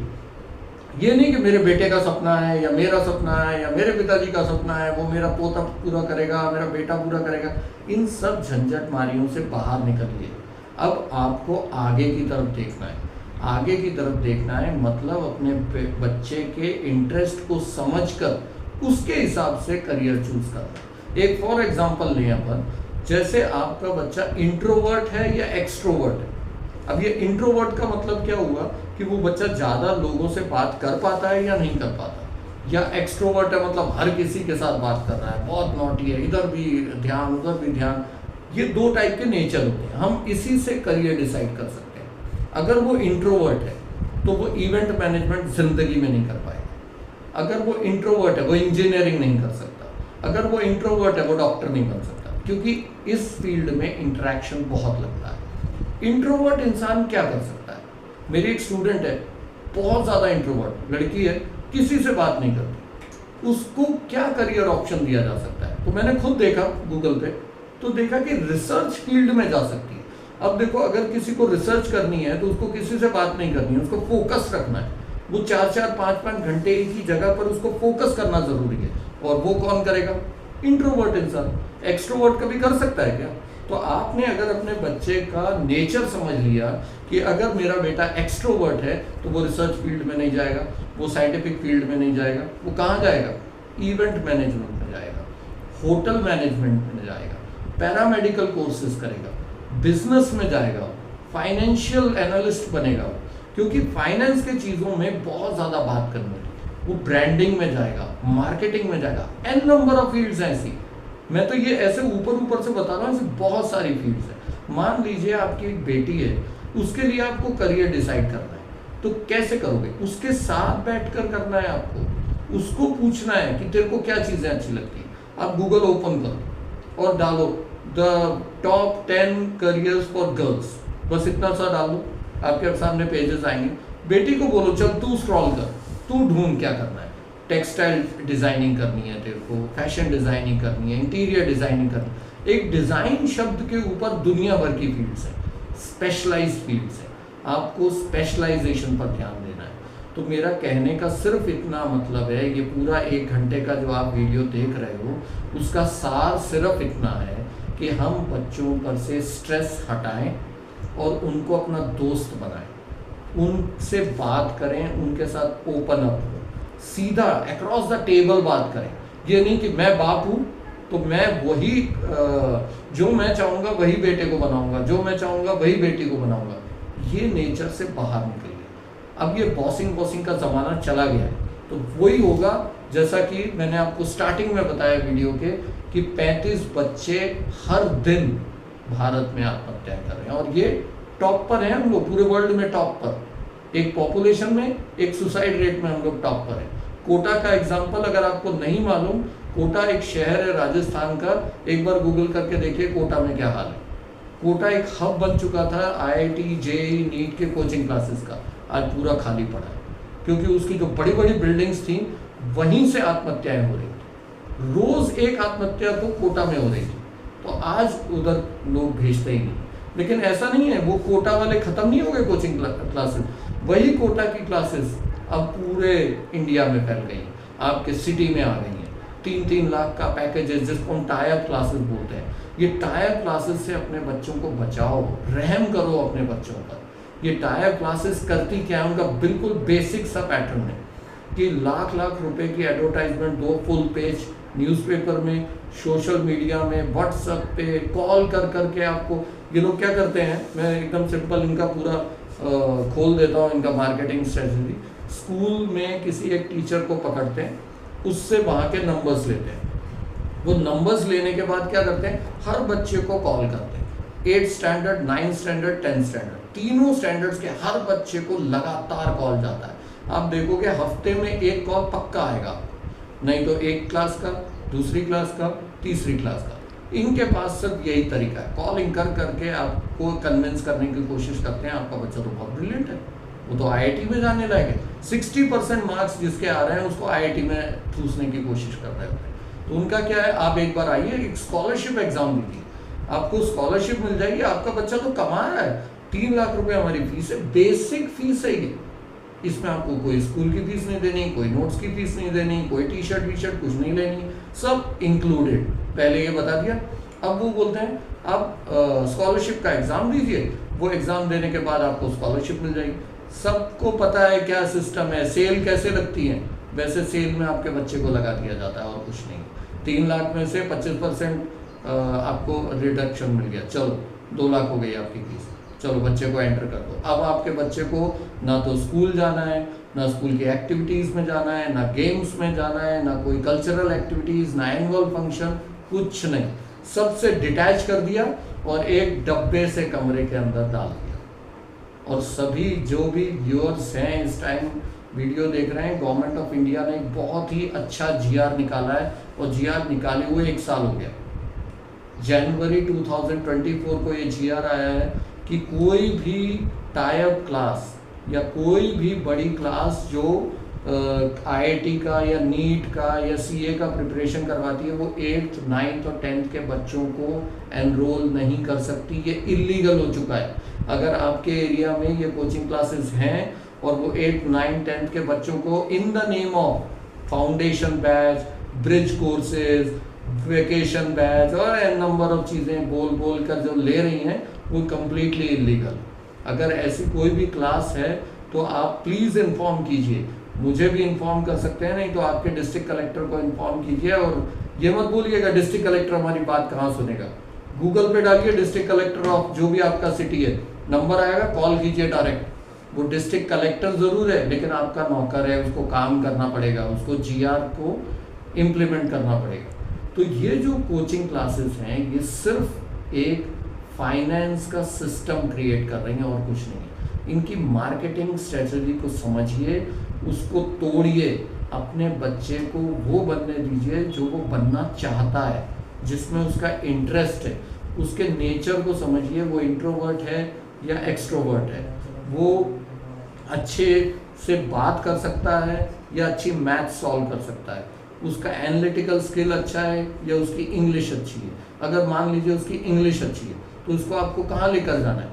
ये नहीं कि मेरे बेटे का सपना है या मेरा सपना है या मेरे पिताजी का सपना है, वो मेरा पोता पूरा करेगा, मेरा बेटा पूरा करेगा। इन सब झंझट मारियों से बाहर निकलिए। अब आपको आगे की तरफ देखना है। आगे की तरफ देखना है मतलब अपने बच्चे के इंटरेस्ट को समझकर उसके हिसाब से करियर चूज करना। एक फॉर एग्जांपल लें अपन, जैसे आपका बच्चा इंट्रोवर्ट है या एक्सट्रोवर्ट है। अब ये इंट्रोवर्ट का मतलब क्या हुआ कि वो बच्चा ज़्यादा लोगों से बात कर पाता है या नहीं कर पाता, या एक्सट्रोवर्ट है मतलब हर किसी के साथ बात कर रहा है, बहुत नॉटी है, इधर भी ध्यान उधर भी ध्यान। ये 2 टाइप के नेचर होते हैं, हम इसी से करियर डिसाइड कर सकते हैं। अगर वो इंट्रोवर्ट है तो वो इवेंट मैनेजमेंट जिंदगी में नहीं कर पाएगा। अगर वो इंट्रोवर्ट है वो इंजीनियरिंग नहीं कर सकता। अगर वो इंट्रोवर्ट है वो डॉक्टर नहीं बन सकता, क्योंकि इस फील्ड में इंटरेक्शन बहुत लगता है। इंट्रोवर्ट इंसान क्या कर सकता है? मेरी एक स्टूडेंट है, बहुत ज़्यादा इंट्रोवर्ट लड़की है, किसी से बात नहीं करती, उसको क्या करियर ऑप्शन दिया जा सकता है? तो मैंने खुद देखा गूगल पे, तो देखा कि रिसर्च फील्ड में जा सकती है। अब देखो, अगर किसी को रिसर्च करनी है तो उसको किसी से बात नहीं करनी है, उसको फोकस रखना है। वो 4-4, 5-5 घंटे एक ही जगह पर उसको फोकस करना जरूरी है। और वो कौन करेगा? इंट्रोवर्ट इंसान। एक्सट्रोवर्ट कभी कर सकता है क्या? तो आपने अगर अपने बच्चे का नेचर समझ लिया कि अगर मेरा बेटा एक्सट्रोवर्ट है तो वो रिसर्च फील्ड में नहीं जाएगा, वो साइंटिफिक फील्ड में नहीं जाएगा, वो कहाँ जाएगा? इवेंट मैनेजमेंट में जाएगा, होटल मैनेजमेंट में जाएगा, पैरामेडिकल कोर्सेज करेगा, बिजनेस में जाएगा, फाइनेंशियल एनालिस्ट बनेगा, क्योंकि फाइनेंस के चीज़ों में बहुत ज़्यादा बात करनी है। वो ब्रांडिंग में जाएगा, मार्केटिंग में जाएगा, एन नंबर ऑफ फील्ड्स हैं ऐसी। मैं तो ये ऐसे ऊपर ऊपर से बता रहा हूँ, ऐसी बहुत सारी फील्ड्स हैं। मान लीजिए आपकी एक बेटी है, उसके लिए आपको करियर डिसाइड करना है, तो कैसे करोगे? उसके साथ बैठकर करना है आपको, उसको पूछना है कि तेरे को क्या चीज़ें अच्छी लगती हैं। आप गूगल ओपन करो और डालो the top 10 careers for girls, बस इतना सा डाल दो, आपके सामने पेजेस आएंगे। बेटी को बोलो चल तू स्क्रॉल कर, तू ढूंढ क्या करना है। टेक्सटाइल डिजाइनिंग करनी है तेरे को, फैशन डिजाइनिंग करनी है, इंटीरियर डिजाइनिंग करनी है। एक डिजाइन शब्द के ऊपर दुनिया भर की फील्ड्स है, स्पेशलाइज्ड फील्ड्स है। आपको स्पेशलाइजेशन पर ध्यान देना है। तो मेरा कहने का सिर्फ इतना मतलब है, ये पूरा 1 घंटे का जो आप वीडियो देख रहे हो, उसका सार सिर्फ इतना है कि हम बच्चों पर से स्ट्रेस हटाएं और उनको अपना दोस्त बनाएं, उनसे बात करें, उनके साथ ओपन अप हो, सीधा अक्रॉस द टेबल बात करें। ये नहीं कि मैं बाप हूँ तो मैं वही जो मैं चाहूँगा वही बेटे को बनाऊंगा, जो मैं चाहूँगा वही बेटी को बनाऊंगा। ये नेचर से बाहर निकलिए। अब ये बॉसिंग का ज़माना चला गया है, तो वही होगा जैसा कि मैंने आपको स्टार्टिंग में बताया वीडियो के कि 35 बच्चे हर दिन भारत में आत्महत्या कर रहे हैं, और ये टॉप पर हैं हम लोग, पूरे वर्ल्ड में टॉप पर। एक पॉपुलेशन में, एक सुसाइड रेट में हम लोग टॉप पर हैं। कोटा का एग्जाम्पल अगर आपको नहीं मालूम, कोटा एक शहर है राजस्थान का, एक बार गूगल करके देखिए कोटा में क्या हाल है। कोटा एक हब बन चुका था IIT JEE नीट के कोचिंग क्लासेस का, आज पूरा खाली पड़ा है, क्योंकि उसकी जो बड़ी बड़ी बिल्डिंग्स थी वहीं से आत्महत्याएं हो रही थी। रोज एक आत्महत्या तो कोटा में हो रही थी, तो आज उधर लोग भेजते ही नहीं। लेकिन ऐसा नहीं है, वो कोटा वाले खत्म नहीं हो गए कोचिंग क्लासेस, वही कोटा की क्लासेस अब पूरे इंडिया में फैल गई, आपके सिटी में आ गई हैं। 3-3 लाख का पैकेज है, जिसको हम टायर क्लासेस बोलते हैं। ये टायर क्लासेस से अपने बच्चों को बचाओ, रहम करो अपने बच्चों पर। ये टायर क्लासेस करती क्या है, उनका बिल्कुल बेसिक सा पैटर्न है कि लाख लाख रुपए की एडवर्टाइजमेंट दो, फुल पेज न्यूज़पेपर में, सोशल मीडिया में, व्हाट्सएप पे कॉल कर करके आपको। ये लोग क्या करते हैं, मैं एकदम सिंपल इनका पूरा खोल देता हूँ इनका मार्केटिंग स्ट्रेटजी। स्कूल में किसी एक टीचर को पकड़ते हैं, उससे वहाँ के नंबर्स लेते हैं। वो नंबर्स लेने के बाद क्या करते हैं, हर बच्चे को कॉल करते हैं। 8th standard, 9th standard, 10th standard, तीनों स्टैंडर्ड्स के हर बच्चे को लगातार कॉल जाता है। आप देखोगे हफ्ते में एक कॉल पक्का आएगा, नहीं तो एक क्लास का, दूसरी क्लास का, तीसरी क्लास का। इनके पास सिर्फ यही तरीका है, कॉलिंग कर करके आपको कन्विंस करने की कोशिश करते हैं आपका बच्चा तो बहुत ब्रिलियंट है, वो तो IIT में जाने लायक है। 60% मार्क्स जिसके आ रहे हैं उसको IIT में ठूसने की कोशिश कर रहे होते हैं। तो उनका क्या है, आप एक बार आइए, एक स्कॉलरशिप एग्जाम दीजिए, आपको स्कॉलरशिप मिल जाएगी। आपका बच्चा तो कमा रहा है, 3 लाख रुपए हमारी फीस है, बेसिक फीस है ये। इसमें आपको कोई स्कूल की फीस नहीं देनी, कोई नोट्स की फीस नहीं देनी, कोई टी शर्ट कुछ नहीं लेनी, सब इंक्लूडेड। पहले ये बता दिया। अब वो बोलते हैं आप स्कॉलरशिप का एग्जाम दीजिए, वो एग्जाम देने के बाद आपको स्कॉलरशिप मिल जाएगी। सबको पता है क्या सिस्टम है, सेल कैसे लगती है, वैसे सेल में आपके बच्चे को लगा दिया जाता है और कुछ नहीं। 3 लाख में से 25% आपको रिडक्शन मिल गया, चलो 2 लाख हो गई आपकी फीस, चलो बच्चे को एंटर कर दो। अब आपके बच्चे को ना तो स्कूल जाना है, ना स्कूल की एक्टिविटीज़ में जाना है, ना गेम्स में जाना है, ना कोई कल्चरल एक्टिविटीज़, ना एनुअल फंक्शन, कुछ नहीं। सबसे डिटैच कर दिया और एक डब्बे से कमरे के अंदर डाल दिया। और सभी जो भी व्यूअर्स हैं इस टाइम वीडियो देख रहे हैं, गवर्नमेंट ऑफ इंडिया ने एक बहुत ही अच्छा GR निकाला है, और GR निकाले हुए 1 साल हो गया। जनवरी 2024 को ये GR आया है कि कोई भी टाई अप क्लास या कोई भी बड़ी क्लास जो IIT का या नीट का या CA का प्रिपरेशन करवाती है, वो 8th, 9th और 10th के बच्चों को एनरोल नहीं कर सकती। ये इलीगल हो चुका है। अगर आपके एरिया में ये कोचिंग क्लासेस हैं और वो 8th, 9th, 10th के बच्चों को in the name of foundation batch, bridge courses, vacation batch और एन नंबर ऑफ चीज़ें बोल बोल कर जो ले रही हैं वो कम्प्लीटली इलीगल। अगर ऐसी कोई भी क्लास है तो आप प्लीज़ इन्फॉर्म कीजिए, मुझे भी इन्फॉर्म कर सकते हैं, नहीं तो आपके डिस्ट्रिक्ट कलेक्टर को इन्फॉर्म कीजिए। और ये मत बोलिएगा डिस्ट्रिक्ट कलेक्टर हमारी बात कहाँ सुनेगा, गूगल पे डालिए डिस्ट्रिक्ट कलेक्टर ऑफ जो भी आपका सिटी है, नंबर आएगा, कॉल कीजिए डायरेक्ट। वो डिस्ट्रिक्ट कलेक्टर ज़रूर है लेकिन आपका नौकर है, उसको काम करना पड़ेगा, उसको जीआर को इम्प्लीमेंट करना पड़ेगा। तो ये जो कोचिंग क्लासेस हैं ये सिर्फ एक फाइनेंस का सिस्टम क्रिएट कर रही हैं और कुछ नहीं है। इनकी मार्केटिंग स्ट्रेटजी को समझिए, उसको तोड़िए, अपने बच्चे को वो बनने दीजिए जो वो बनना चाहता है, जिसमें उसका इंटरेस्ट है। उसके नेचर को समझिए, वो इंट्रोवर्ट है या एक्सट्रोवर्ट है, वो अच्छे से बात कर सकता है या अच्छी मैथ सॉल्व कर सकता है, उसका एनालिटिकल स्किल अच्छा है या उसकी इंग्लिश अच्छी है। अगर मान लीजिए उसकी इंग्लिश अच्छी है तो उसको आपको कहाँ लेकर जाना है,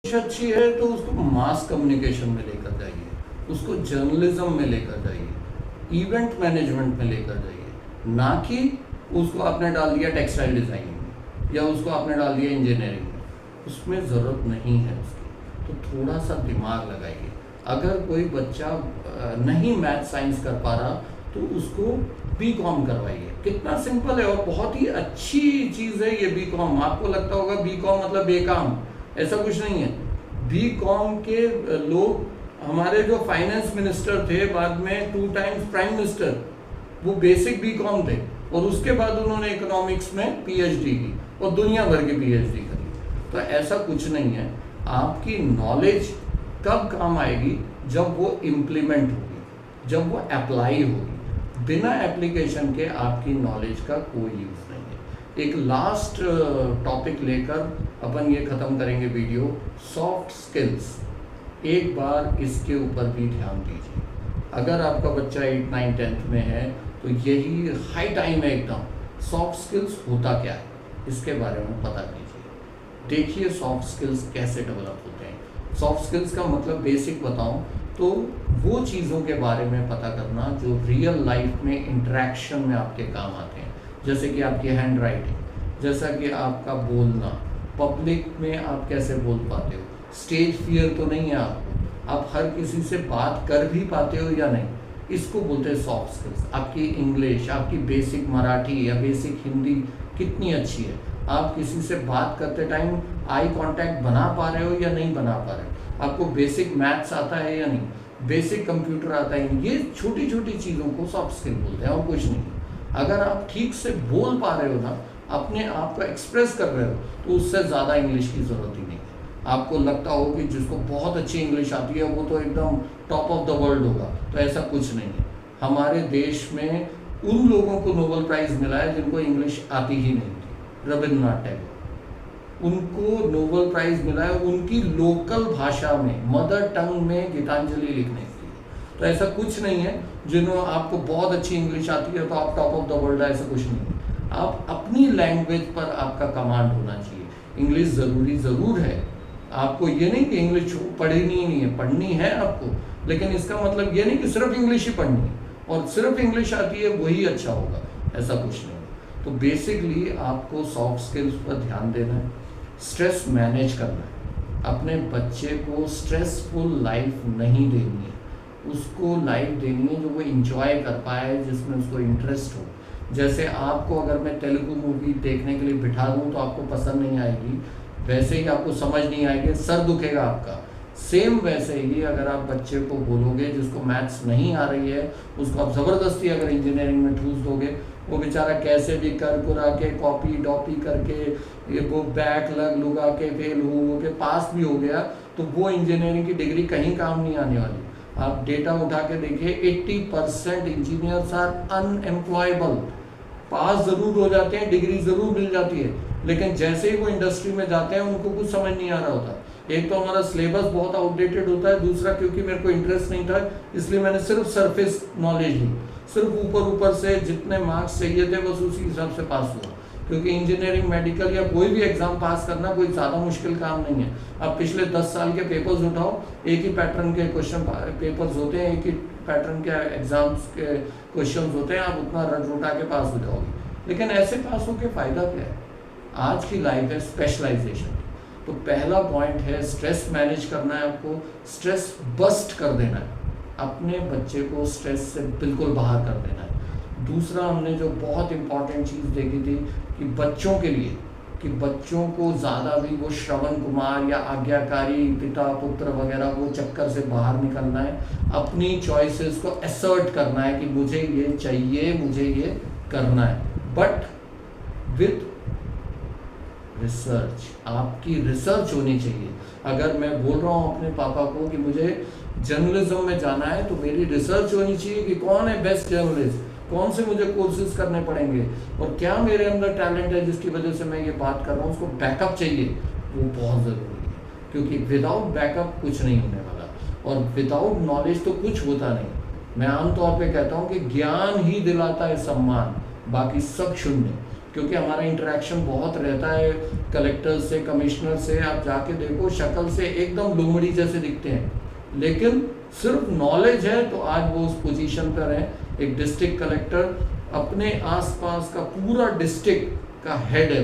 इंग्लिश अच्छी है तो उसको मास कम्युनिकेशन में लेकर जाइए, उसको जर्नलिज्म में लेकर जाइए, इवेंट मैनेजमेंट में लेकर जाइए, ना कि उसको आपने डाल दिया टेक्सटाइल डिज़ाइनिंग में या उसको आपने डाल दिया इंजीनियरिंग में, उसमें ज़रूरत नहीं है उसकी। तो थोड़ा सा दिमाग लगाइए। अगर कोई बच्चा नहीं मैथ साइंस कर पा रहा तो उसको बीकॉम करवाइए, कितना सिंपल है और बहुत ही अच्छी चीज़ है ये बीकॉम। आपको लगता होगा बीकॉम मतलब बेकाम, ऐसा कुछ नहीं है। बीकॉम के लोग, हमारे जो फाइनेंस मिनिस्टर थे बाद में 2 टाइम्स प्राइम मिनिस्टर, वो बेसिक बीकॉम थे और उसके बाद उन्होंने इकोनॉमिक्स में पीएचडी की और दुनिया भर की पीएचडी करी। तो ऐसा कुछ नहीं है। आपकी नॉलेज कब काम आएगी, जब वो इम्प्लीमेंट होगी, जब वो अप्लाई होगी। बिना एप्लीकेशन के आपकी नॉलेज का कोई यूज़ नहीं है। एक लास्ट टॉपिक लेकर अपन ये ख़त्म करेंगे वीडियो, सॉफ्ट स्किल्स। एक बार इसके ऊपर भी ध्यान दीजिए। अगर आपका बच्चा 8, 9, 10th में है तो यही हाई टाइम है एकदम, सॉफ्ट स्किल्स होता क्या है इसके बारे में पता कीजिए। देखिए सॉफ्ट स्किल्स कैसे डेवलप होते हैं। सॉफ्ट स्किल्स का मतलब बेसिक बताऊं तो वो चीज़ों के बारे में पता करना जो रियल लाइफ में इंटरेक्शन में आपके काम आते हैं, जैसे कि आपकी हैंड राइटिंग, जैसा कि आपका बोलना, पब्लिक में आप कैसे बोल पाते हो, स्टेज फियर तो नहीं है आपको, आप हर किसी से बात कर भी पाते हो या नहीं, इसको बोलते हैं सॉफ्ट स्किल्स। आपकी इंग्लिश, आपकी बेसिक मराठी या बेसिक हिंदी कितनी अच्छी है, आप किसी से बात करते टाइम आई कांटेक्ट बना पा रहे हो या नहीं बना पा रहे हो, आपको बेसिक मैथ्स आता है या नहीं, बेसिक कंप्यूटर आता है, ये छोटी छोटी चीज़ों को सॉफ्ट स्किल बोलते हैं और कुछ नहीं। अगर आप ठीक से बोल पा रहे हो ना, अपने आप को एक्सप्रेस कर रहे हो, तो उससे ज़्यादा इंग्लिश की ज़रूरत ही नहीं है। आपको लगता हो कि जिसको बहुत अच्छी इंग्लिश आती है वो तो एकदम टॉप ऑफ द वर्ल्ड होगा, तो ऐसा कुछ नहीं है। हमारे देश में उन लोगों को नोबेल प्राइज़ मिला है जिनको इंग्लिश आती ही नहीं थी। रविंद्रनाथ टैगोर, उनको नोबेल प्राइज़ मिला है उनकी लोकल भाषा में, मदर टंग में गीतांजलि लिखने के लिए। तो ऐसा कुछ नहीं है जिन्होंने आपको बहुत अच्छी इंग्लिश आती है तो आप टॉप ऑफ द वर्ल्ड है, ऐसा कुछ नहीं है। आप अपनी लैंग्वेज पर आपका कमांड होना चाहिए। इंग्लिश ज़रूरी ज़रूर है, आपको ये नहीं कि इंग्लिश पढ़नी ही नहीं है, पढ़नी है आपको, लेकिन इसका मतलब ये नहीं कि सिर्फ इंग्लिश ही पढ़नी है और सिर्फ इंग्लिश आती है वही अच्छा होगा, ऐसा कुछ नहीं। तो बेसिकली आपको सॉफ्ट स्किल्स पर ध्यान देना है, स्ट्रेस मैनेज करना है। अपने बच्चे को स्ट्रेसफुल लाइफ नहीं देनी है, उसको लाइफ देनी है जो वो इंजॉय कर पाए, जिसमें उसको इंटरेस्ट हो। जैसे आपको अगर मैं तेलुगु मूवी देखने के लिए बिठा दूँ तो आपको पसंद नहीं आएगी, वैसे ही आपको समझ नहीं आएगी, सर दुखेगा आपका। सेम वैसे ही अगर आप बच्चे को बोलोगे जिसको मैथ्स नहीं आ रही है, उसको आप ज़बरदस्ती अगर इंजीनियरिंग में ठूस दोगे, वो बेचारा कैसे भी कर कुरा के कॉपी डॉपी करके ये वो बैक लग लुगा के फेल हो के पास भी हो गया, तो वो इंजीनियरिंग की डिग्री कहीं काम नहीं आने वाली। आप डेटा उठा के देखिए, 80% इंजीनियर्स आर अनएम्प्लॉयबल। पास ज़रूर हो जाते हैं, डिग्री ज़रूर मिल जाती है, लेकिन जैसे ही वो इंडस्ट्री में जाते हैं उनको कुछ समझ नहीं आ रहा होता। एक तो हमारा सिलेबस बहुत आउटडेटेड होता है, दूसरा क्योंकि मेरे को इंटरेस्ट नहीं था इसलिए मैंने सिर्फ सरफेस नॉलेज ली, सिर्फ ऊपर ऊपर से जितने मार्क्स चाहिए थे बस उसी हिसाब से पास हुआ। क्योंकि इंजीनियरिंग, मेडिकल या कोई भी एग्जाम पास करना कोई ज़्यादा मुश्किल काम नहीं है। अब पिछले 10 साल के पेपर्स उठाओ, एक ही पैटर्न के क्वेश्चन पेपर्स होते हैं, एक ही पैटर्न के एग्जाम्स के क्वेश्चंस होते हैं, आप उतना रट रुटा के पास हो जाओगे, लेकिन ऐसे पास होके फायदा क्या है? आज की लाइफ है स्पेशलाइजेशन। तो पहला पॉइंट है स्ट्रेस मैनेज करना है, आपको स्ट्रेस बस्ट कर देना है, अपने बच्चे को स्ट्रेस से बिल्कुल बाहर कर देना है। दूसरा, हमने जो बहुत इंपॉर्टेंट चीज़ देखी थी कि बच्चों के लिए, कि बच्चों को ज़्यादा भी वो श्रवण कुमार या आज्ञाकारी पिता पुत्र वगैरह वो चक्कर से बाहर निकलना है, अपनी चॉइसेस को असर्ट करना है कि मुझे ये चाहिए, मुझे ये करना है, बट विद रिसर्च। आपकी रिसर्च होनी चाहिए। अगर मैं बोल रहा हूँ अपने पापा को कि मुझे जर्नलिज्म में जाना है, तो मेरी रिसर्च होनी चाहिए कि कौन है बेस्ट जर्नलिस्ट, कौन से मुझे कोर्सेज करने पड़ेंगे, और क्या मेरे अंदर टैलेंट है जिसकी वजह से मैं ये बात कर रहा हूँ, उसको बैकअप चाहिए, वो बहुत ज़रूरी है। क्योंकि विदाउट बैकअप कुछ नहीं होने वाला, और विदाउट नॉलेज तो कुछ होता नहीं। मैं आमतौर पे कहता हूँ कि ज्ञान ही दिलाता है सम्मान, बाकी सब शून्य। क्योंकि हमारा इंटरेक्शन बहुत रहता है कलेक्टर से, कमिश्नर से, आप जाके देखो शक्ल से एकदम लोमड़ी जैसे दिखते हैं, लेकिन सिर्फ नॉलेज है तो आज वो उस पोजीशन पर है। एक डिस्ट्रिक्ट कलेक्टर अपने आसपास का पूरा डिस्ट्रिक्ट का हेड है,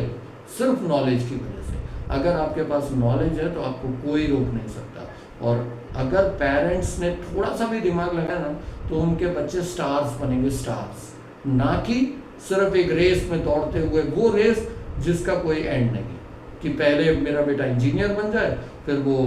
सिर्फ नॉलेज की वजह से। अगर आपके पास नॉलेज है तो आपको कोई रोक नहीं सकता। और अगर पेरेंट्स ने थोड़ा सा भी दिमाग लगाया ना, तो उनके बच्चे स्टार्स बनेंगे, स्टार्स, ना कि सिर्फ एक रेस में दौड़ते हुए, वो रेस जिसका कोई एंड नहीं, कि पहले मेरा बेटा इंजीनियर बन जाए, फिर वो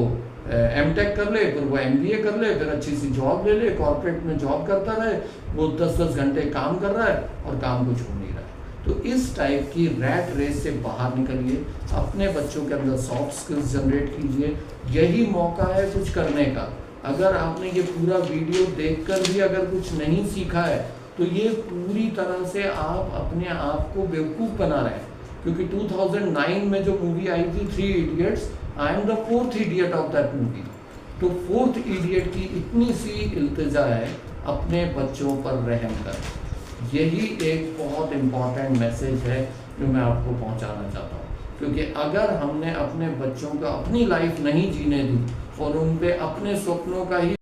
एमटेक कर ले, फिर वो एमबीए कर ले, फिर अच्छी सी जॉब ले ले, कॉर्पोरेट में जॉब करता रहे, वो 10-10 घंटे काम कर रहा है और काम कुछ हो नहीं रहा है। तो इस टाइप की रैट रेस से बाहर निकलिए, अपने बच्चों के अंदर सॉफ्ट स्किल्स जनरेट कीजिए, यही मौका है कुछ करने का। अगर आपने ये पूरा वीडियो देखकर भी अगर कुछ नहीं सीखा है, तो ये पूरी तरह से आप अपने आप को बेवकूफ़ बना रहे हैं। क्योंकि 2009 में जो मूवी आई थी 3 idiots, I am the 4th idiot of that movie. तो 4th इडियट की इतनी सी इल्तिजा है, अपने बच्चों पर रहम कर। यही एक बहुत इम्पॉर्टेंट मैसेज है जो मैं आपको पहुंचाना चाहता हूं। क्योंकि अगर हमने अपने बच्चों को अपनी लाइफ नहीं जीने दी और उन पे अपने सपनों का ही